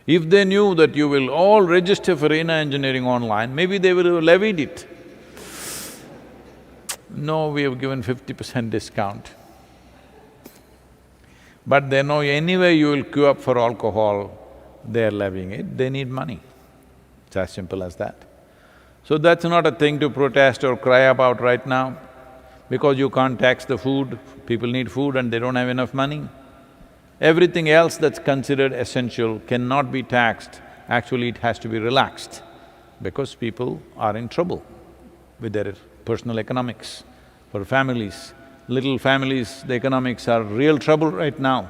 If they knew that you will all register for inner engineering online, maybe they would have levied it. No, we have given 50% discount. But they know anyway you will queue up for alcohol, they are levying it, they need money. It's as simple as that. So that's not a thing to protest or cry about right now, because you can't tax the food, people need food and they don't have enough money. Everything else that's considered essential cannot be taxed, actually it has to be relaxed, because people are in trouble with their personal economics. For families, little families, the economics are real trouble right now.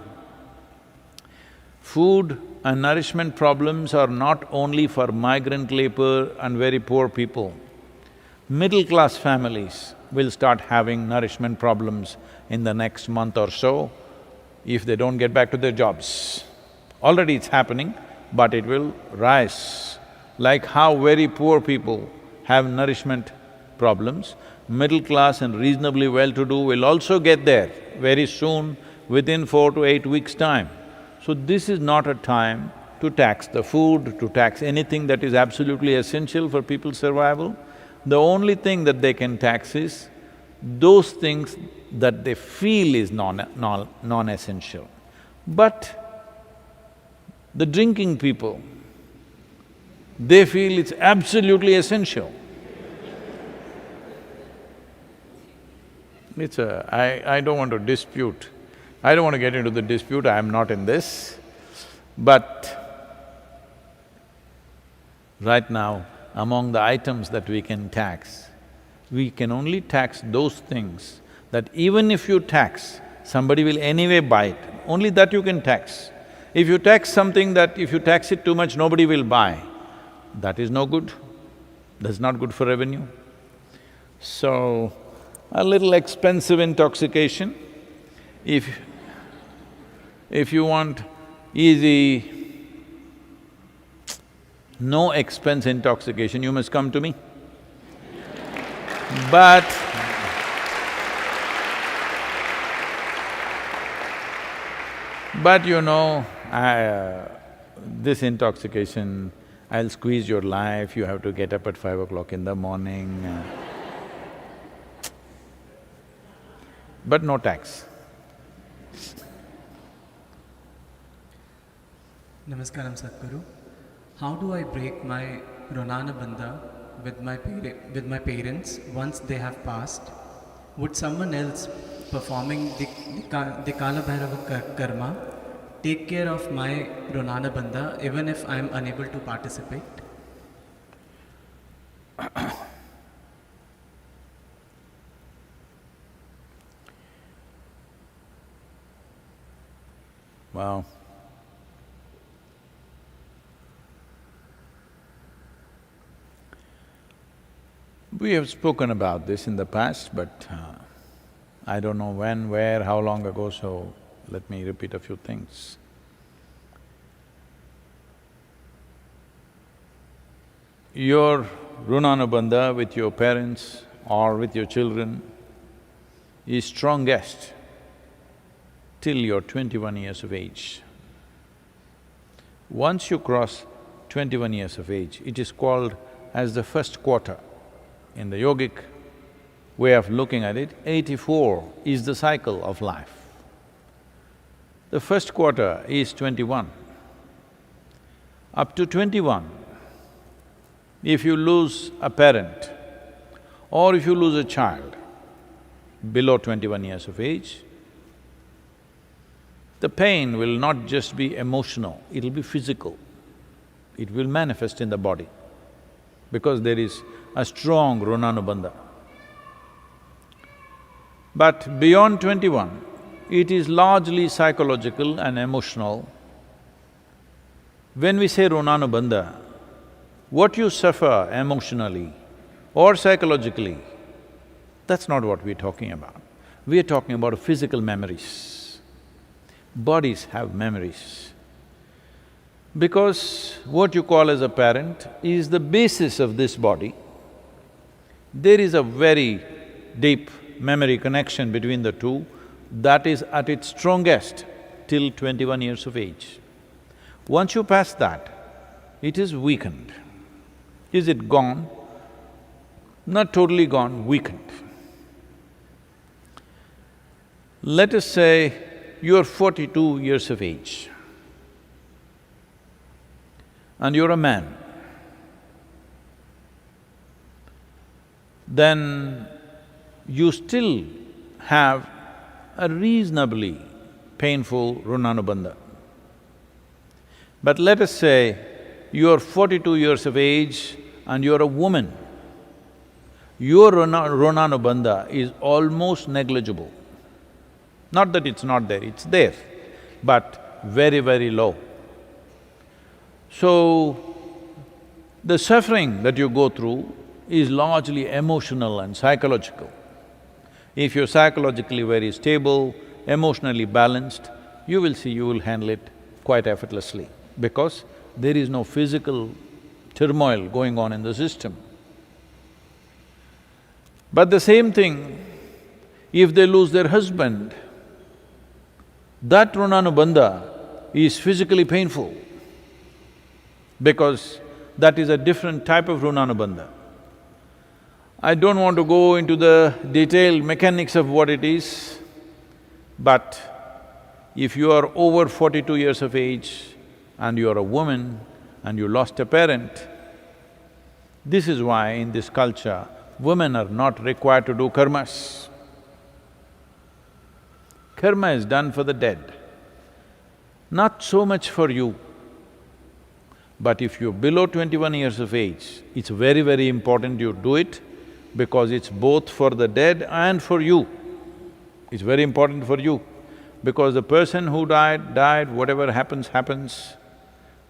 Food and nourishment problems are not only for migrant labor and very poor people. Middle-class families will start having nourishment problems in the next month or so if they don't get back to their jobs. Already it's happening, but it will rise. Like how very poor people have nourishment problems, middle class and reasonably well-to-do will also get there very soon, within 4 to 8 weeks' time. So this is not a time to tax the food, to tax anything that is absolutely essential for people's survival. The only thing that they can tax is those things that they feel is non-essential. But the drinking people, they feel it's absolutely essential. I don't want to dispute, I don't want to get into the dispute, I am not in this. But right now, among the items that we can tax, we can only tax those things that even if you tax, somebody will anyway buy it, only that you can tax. If you tax something that if you tax it too much, nobody will buy, that is no good, that's not good for revenue. So, a little expensive intoxication, if you want easy, no expense intoxication, you must come to me. But this intoxication, I'll squeeze your life, you have to get up at 5 o'clock in the morning. But no tax. Namaskaram, Sadhguru. How do I break my Ronanabandha with my parents once they have passed, would someone else performing the Kala Bhairava karma take care of my Ronanabandha even if I am unable to participate? Wow. We have spoken about this in the past, but I don't know when, where, how long ago, so let me repeat a few things. Your Runanubandha with your parents or with your children is strongest till you're 21 years of age. Once you cross 21 years of age, it is called as the first quarter. In the yogic way of looking at it, 84 is the cycle of life. The first quarter is 21. Up to 21, if you lose a parent or if you lose a child below 21 years of age, the pain will not just be emotional, it'll be physical. It will manifest in the body because there is a strong Runanubandha. But beyond 21, it is largely psychological and emotional. When we say Runanubandha, what you suffer emotionally or psychologically, that's not what we're talking about. We are talking about physical memories. Bodies have memories. Because what you call as a parent is the basis of this body, there is a very deep memory connection between the two that is at its strongest till 21 years of age. Once you pass that, it is weakened. Is it gone? Not totally gone, weakened. Let us say you're 42 years of age and you're a man. Then you still have a reasonably painful Runanubandha. But let us say you're 42 years of age and you're a woman. Your Runanubandha is almost negligible. Not that it's not there, it's there, but very, very low. So, the suffering that you go through is largely emotional and psychological. If you're psychologically very stable, emotionally balanced, you will see you will handle it quite effortlessly because there is no physical turmoil going on in the system. But the same thing, if they lose their husband, that Runanubandha is physically painful because that is a different type of Runanubandha. I don't want to go into the detailed mechanics of what it is, but if you are over 42 years of age and you are a woman and you lost a parent, this is why in this culture, women are not required to do karmas. Karma is done for the dead, not so much for you. But if you're below 21 years of age, it's very, very important you do it because it's both for the dead and for you. It's very important for you because the person who died, whatever happens, happens.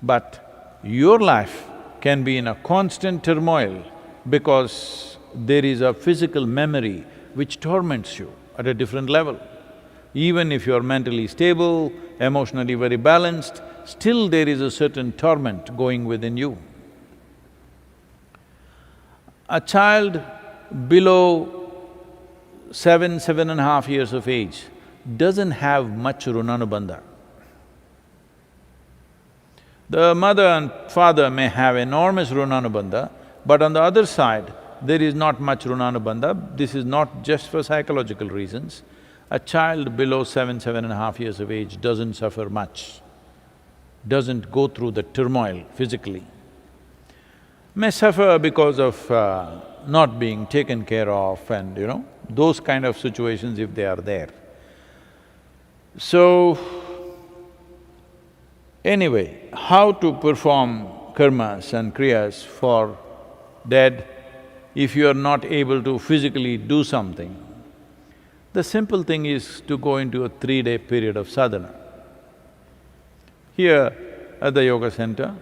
But your life can be in a constant turmoil because there is a physical memory which torments you at a different level. Even if you're mentally stable, emotionally very balanced, still there is a certain torment going within you. A child below 7.5 years of age doesn't have much Runanubandha. The mother and father may have enormous Runanubandha, but on the other side, there is not much Runanubandha. This is not just for psychological reasons. A child below 7.5 years of age doesn't suffer much, doesn't go through the turmoil physically. may suffer because of not being taken care of and, those kind of situations if they are there. So, anyway, how to perform karmas and kriyas for dead if you are not able to physically do something? The simple thing is to go into a 3-day period of sadhana. Here at the yoga center,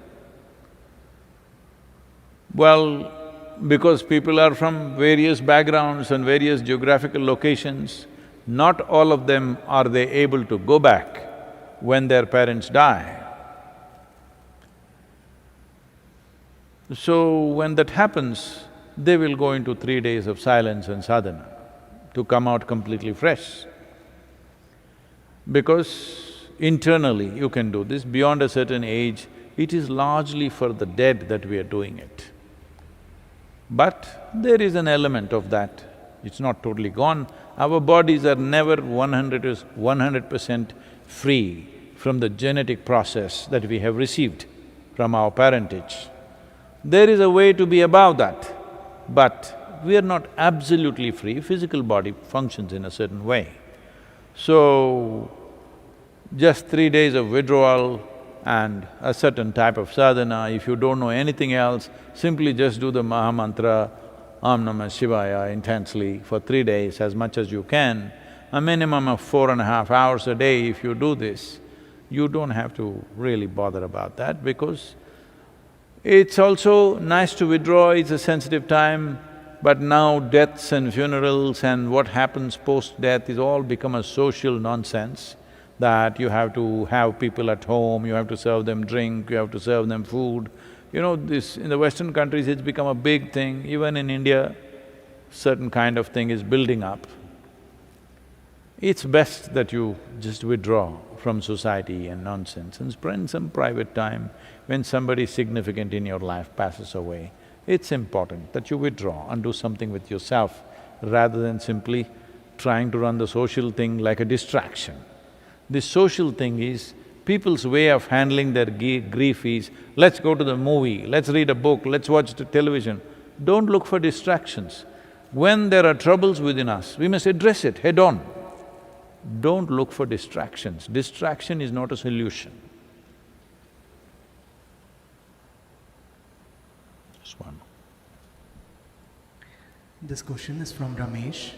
well, because people are from various backgrounds and various geographical locations, not all of them are they able to go back when their parents die. So when that happens, they will go into 3 days of silence and sadhana to come out completely fresh. Because internally you can do this, beyond a certain age, it is largely for the dead that we are doing it. But there is an element of that, it's not totally gone. Our bodies are never 100% free from the genetic process that we have received from our parentage. There is a way to be above that, but we are not absolutely free. Physical body functions in a certain way. So, just 3 days of withdrawal and a certain type of sadhana, if you don't know anything else, simply just do the Maha Mantra, Om Namah Shivaya intensely for 3 days as much as you can. A minimum of 4.5 hours a day if you do this, you don't have to really bother about that because it's also nice to withdraw, it's a sensitive time, but now deaths and funerals and what happens post-death is all become a social nonsense, that you have to have people at home, you have to serve them drink, you have to serve them food. This… in the Western countries it's become a big thing, even in India, certain kind of thing is building up. It's best that you just withdraw from society and nonsense and spend some private time. When somebody significant in your life passes away, it's important that you withdraw and do something with yourself rather than simply trying to run the social thing like a distraction. This social thing is, people's way of handling their grief is, let's go to the movie, let's read a book, let's watch the television. Don't look for distractions. When there are troubles within us, we must address it head on. Don't look for distractions. Distraction is not a solution. Just one. This question is from Ramesh.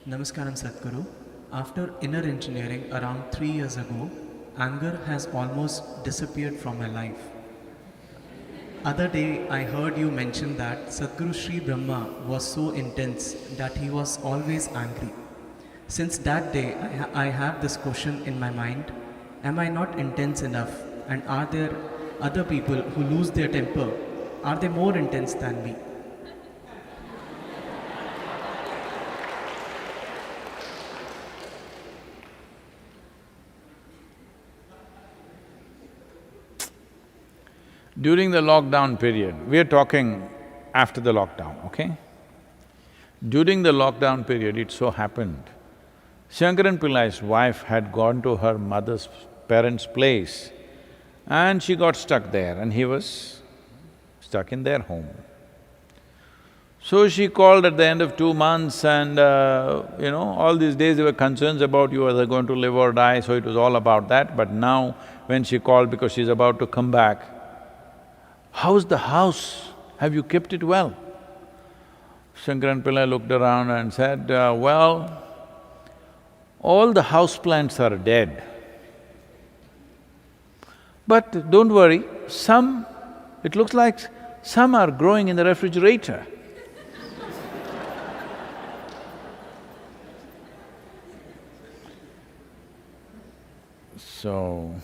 Namaskaram Sadhguru. After inner engineering around 3 years ago, anger has almost disappeared from my life. Other day, I heard you mention that Sadhguru Sri Brahma was so intense that he was always angry. Since that day, I have this question in my mind, am I not intense enough, and are there other people who lose their temper? Are they more intense than me? During the lockdown period, we are talking after the lockdown, okay? During the lockdown period, it so happened, Shankaran Pillai's wife had gone to her mother's parents' place and she got stuck there and he was stuck in their home. So she called at the end of 2 months and, all these days there were concerns about you whether going to live or die, so it was all about that. But now when she called because she's about to come back, how's the house? Have you kept it well? Shankaran Pillai looked around and said, well, all the house plants are dead. But don't worry, it looks like some are growing in the refrigerator. So,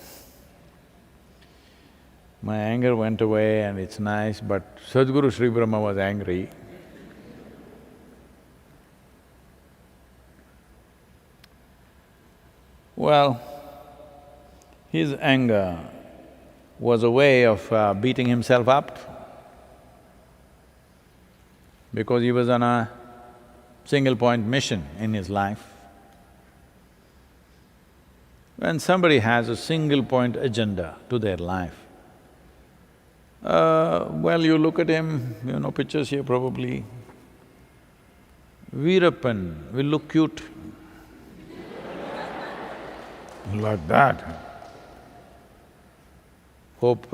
my anger went away and it's nice, but Sadhguru Sri Brahma was angry. Well, his anger was a way of beating himself up because he was on a single-point mission in his life. When somebody has a single-point agenda to their life, Well, you look at him, you know, pictures here probably. Veerappan will look cute. Like that. Hope…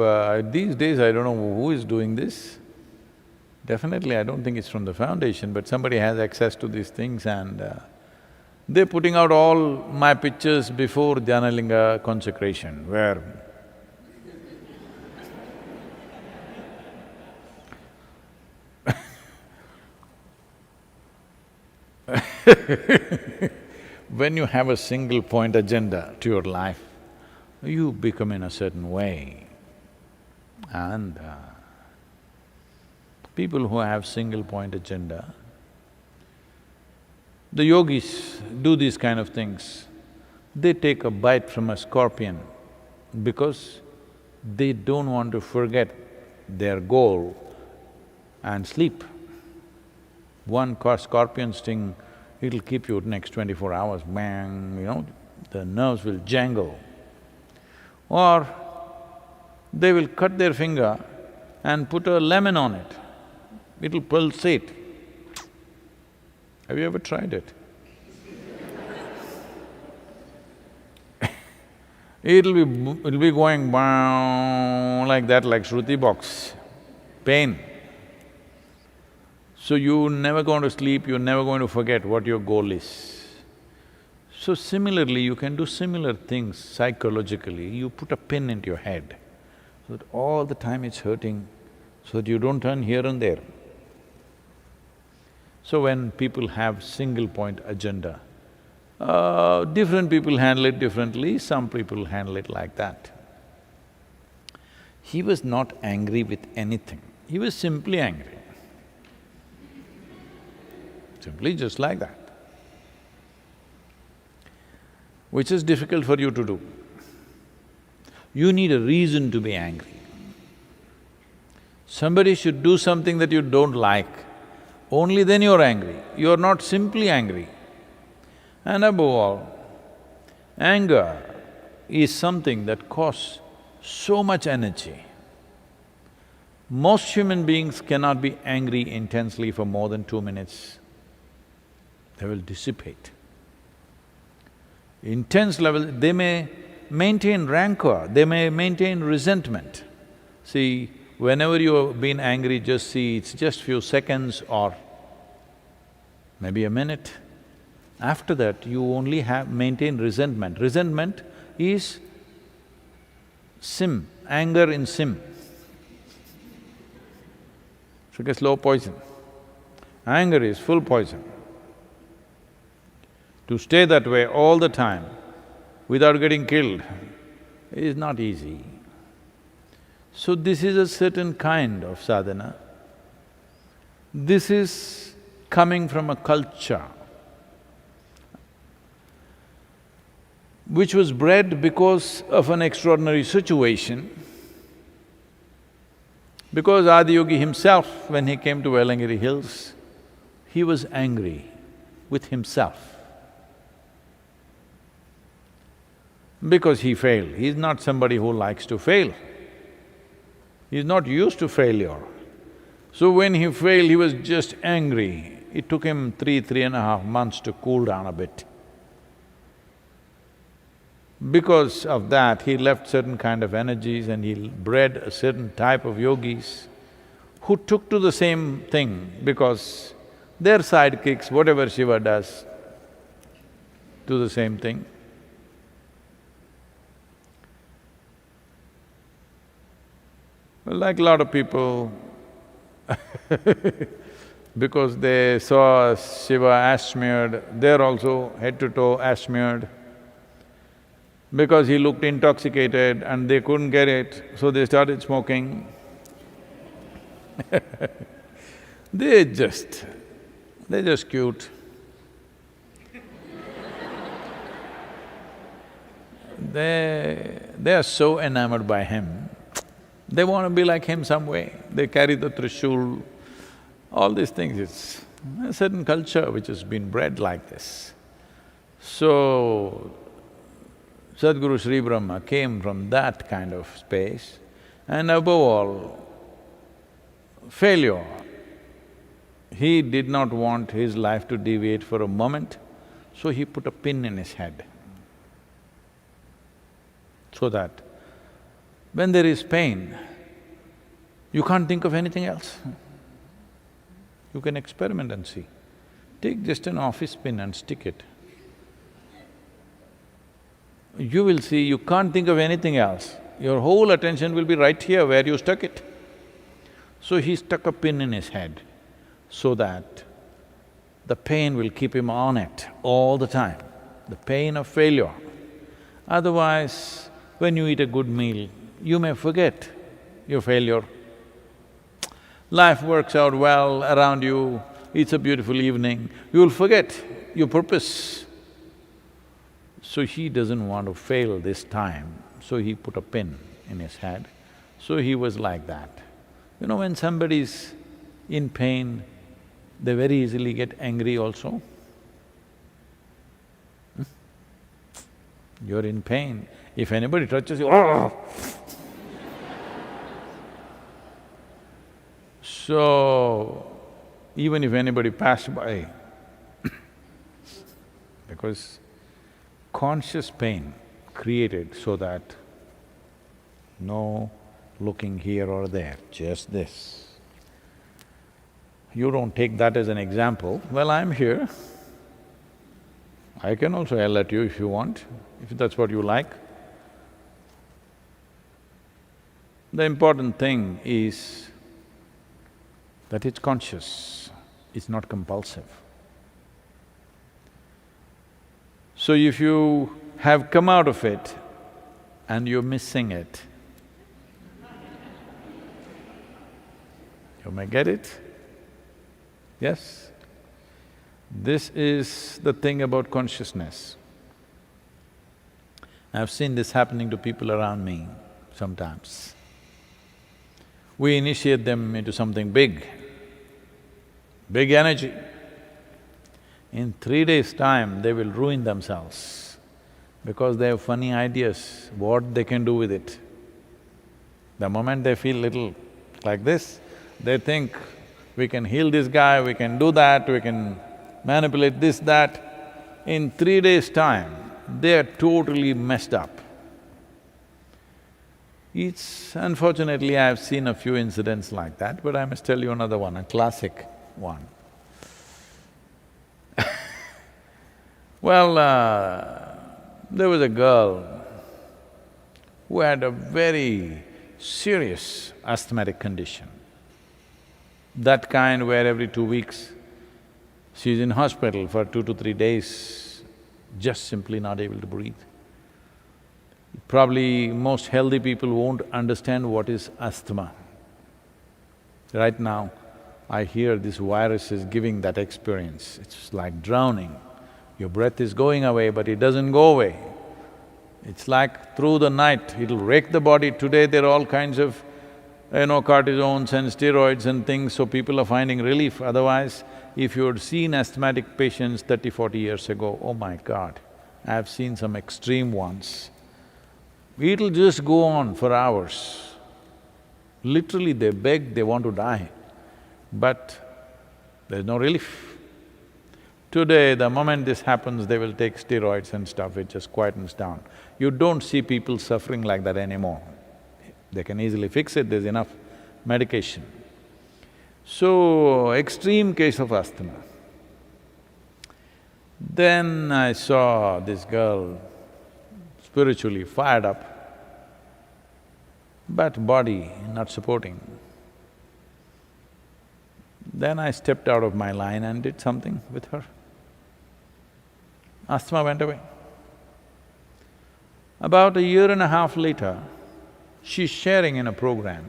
these days I don't know who is doing this. Definitely I don't think it's from the foundation, but somebody has access to these things and they're putting out all my pictures before Dhyanalinga consecration, where when you have a single point agenda to your life, you become in a certain way. And people who have single point agenda, the yogis do these kind of things. They take a bite from a scorpion because they don't want to forget their goal and sleep. One scorpion sting, it'll keep you next 24 hours, bang, you know, the nerves will jangle. Or they will cut their finger and put a lemon on it, it'll pulsate. Have you ever tried it? It'll be going bang like that, like Shruti box, pain. So you're never going to sleep, you're never going to forget what your goal is. So similarly, you can do similar things psychologically. You put a pin into your head, so that all the time it's hurting, so that you don't turn here and there. So when people have single point agenda, different people handle it differently, some people handle it like that. He was not angry with anything, he was simply angry. Simply just like that. Which is difficult for you to do. You need a reason to be angry. Somebody should do something that you don't like, only then you're angry. You're not simply angry. And above all, anger is something that costs so much energy. Most human beings cannot be angry intensely for more than 2 minutes. They will dissipate. Intense level, they may maintain rancor, they may maintain resentment. See, whenever you've been angry, just see, it's just few seconds or maybe a minute. After that, you only have maintain resentment. Resentment is sim, anger in sim. It's like a slow poison. Anger is full poison. To stay that way all the time without getting killed is not easy. So this is a certain kind of sadhana. This is coming from a culture which was bred because of an extraordinary situation. Because Adiyogi himself, when he came to Velangiri Hills, he was angry with himself. Because he failed. He's not somebody who likes to fail. He's not used to failure. So when he failed, he was just angry. It took him 3.5 months to cool down a bit. Because of that, he left certain kind of energies and he bred a certain type of yogis who took to the same thing because they're sidekicks, whatever Shiva does, do the same thing. Like a lot of people, because they saw Shiva ash-smeared, they're also head to toe ash-smeared. Because he looked intoxicated and they couldn't get it, so they started smoking. they're just cute. They are so enamored by him, they want to be like him some way. They carry the trishul, all these things. It's a certain culture which has been bred like this. So, Sadhguru Sri Brahma came from that kind of space, and above all, failure. He did not want his life to deviate for a moment, so he put a pin in his head. So that when there is pain, you can't think of anything else. You can experiment and see. Take just an office pin and stick it. You will see you can't think of anything else. Your whole attention will be right here where you stuck it. So he stuck a pin in his head so that the pain will keep him on it all the time, the pain of failure. Otherwise, when you eat a good meal, you may forget your failure. Life works out well around you, it's a beautiful evening, you'll forget your purpose. So he doesn't want to fail this time, so he put a pin in his head. So he was like that. You know, when somebody's in pain, they very easily get angry also. You're in pain, if anybody touches you, oh! So, even if anybody passed by, because conscious pain created so that no looking here or there, just this. You don't take that as an example, well, I'm here. I can also yell at you if you want, if that's what you like. The important thing is that it's conscious, it's not compulsive. So if you have come out of it and you're missing it, you may get it? Yes? This is the thing about consciousness. I've seen this happening to people around me sometimes. We initiate them into something big energy. In 3 days' time, they will ruin themselves because they have funny ideas, what they can do with it. The moment they feel little like this, they think, we can heal this guy, we can do that, we can manipulate this, that. In 3 days' time, they are totally messed up. Unfortunately, I've seen a few incidents like that, but I must tell you another one, a classic one. Well, there was a girl who had a very serious asthmatic condition. That kind where every 2 weeks she's in hospital for 2 to 3 days, just simply not able to breathe. Probably most healthy people won't understand what is asthma. Right now, I hear this virus is giving that experience, it's like drowning. Your breath is going away, but it doesn't go away. It's like through the night, it'll rake the body. Today there are all kinds of, cortisones and steroids and things, so people are finding relief. Otherwise, if you had seen asthmatic patients 30, 40 years ago, oh my God, I've seen some extreme ones. It'll just go on for hours. Literally they beg, they want to die, but there's no relief. Today, the moment this happens, they will take steroids and stuff, it just quietens down. You don't see people suffering like that anymore. They can easily fix it, there's enough medication. So, extreme case of asthma. Then I saw this girl spiritually fired up, but body not supporting. Then I stepped out of my line and did something with her. Asthma went away. About a year and a half later, she's sharing in a program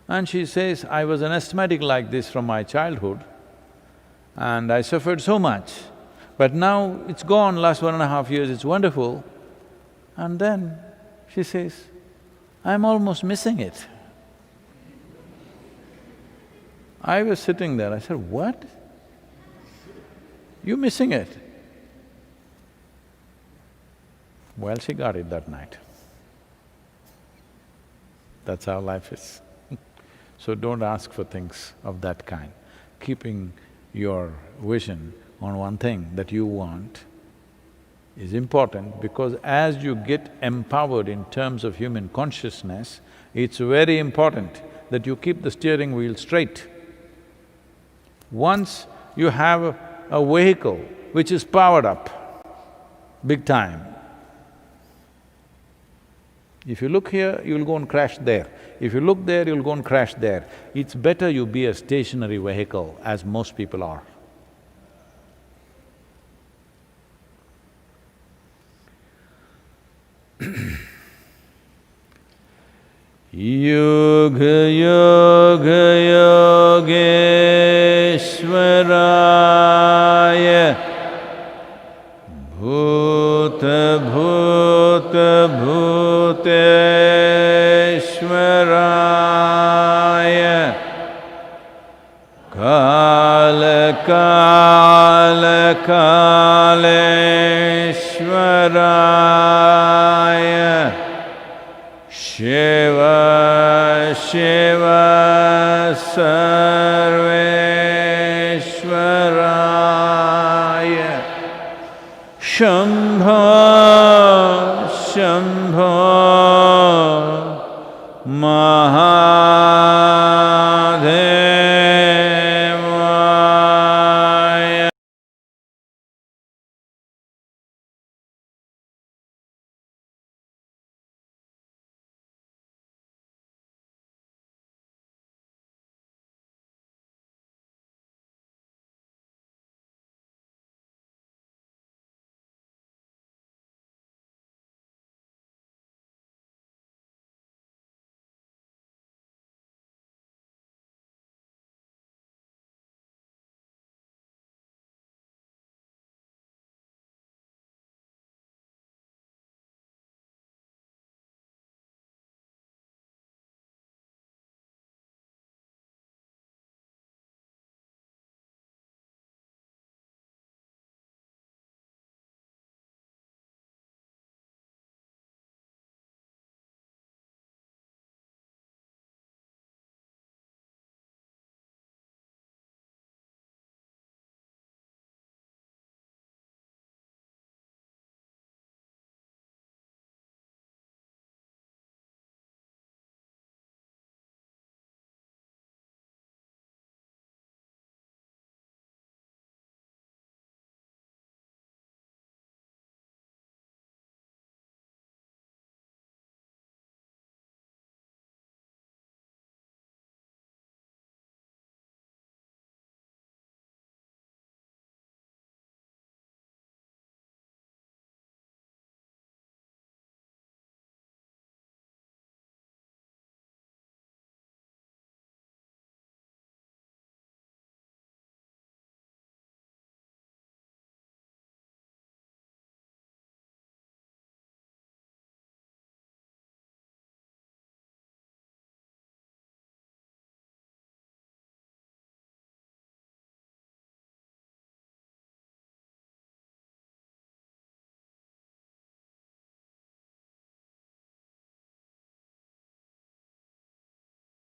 and she says, I was an asthmatic like this from my childhood and I suffered so much, but now it's gone, last 1.5 years, it's wonderful. And then she says, I'm almost missing it. I was sitting there, I said, what? You missing it? Well, she got it that night. That's how life is. So don't ask for things of that kind. Keeping your vision on one thing that you want is important, because as you get empowered in terms of human consciousness, it's very important that you keep the steering wheel straight. Once you have a vehicle which is powered up, big time, if you look here, you'll go and crash there. If you look there, you'll go and crash there. It's better you be a stationary vehicle, as most people are. Yoga Yoga Yogeshwaraya Bhuta Bhuta Bhuteshwaraya Kala Kala Kaleshwaraya Shiva Shiva Sarveshwaraya Shambha Shambha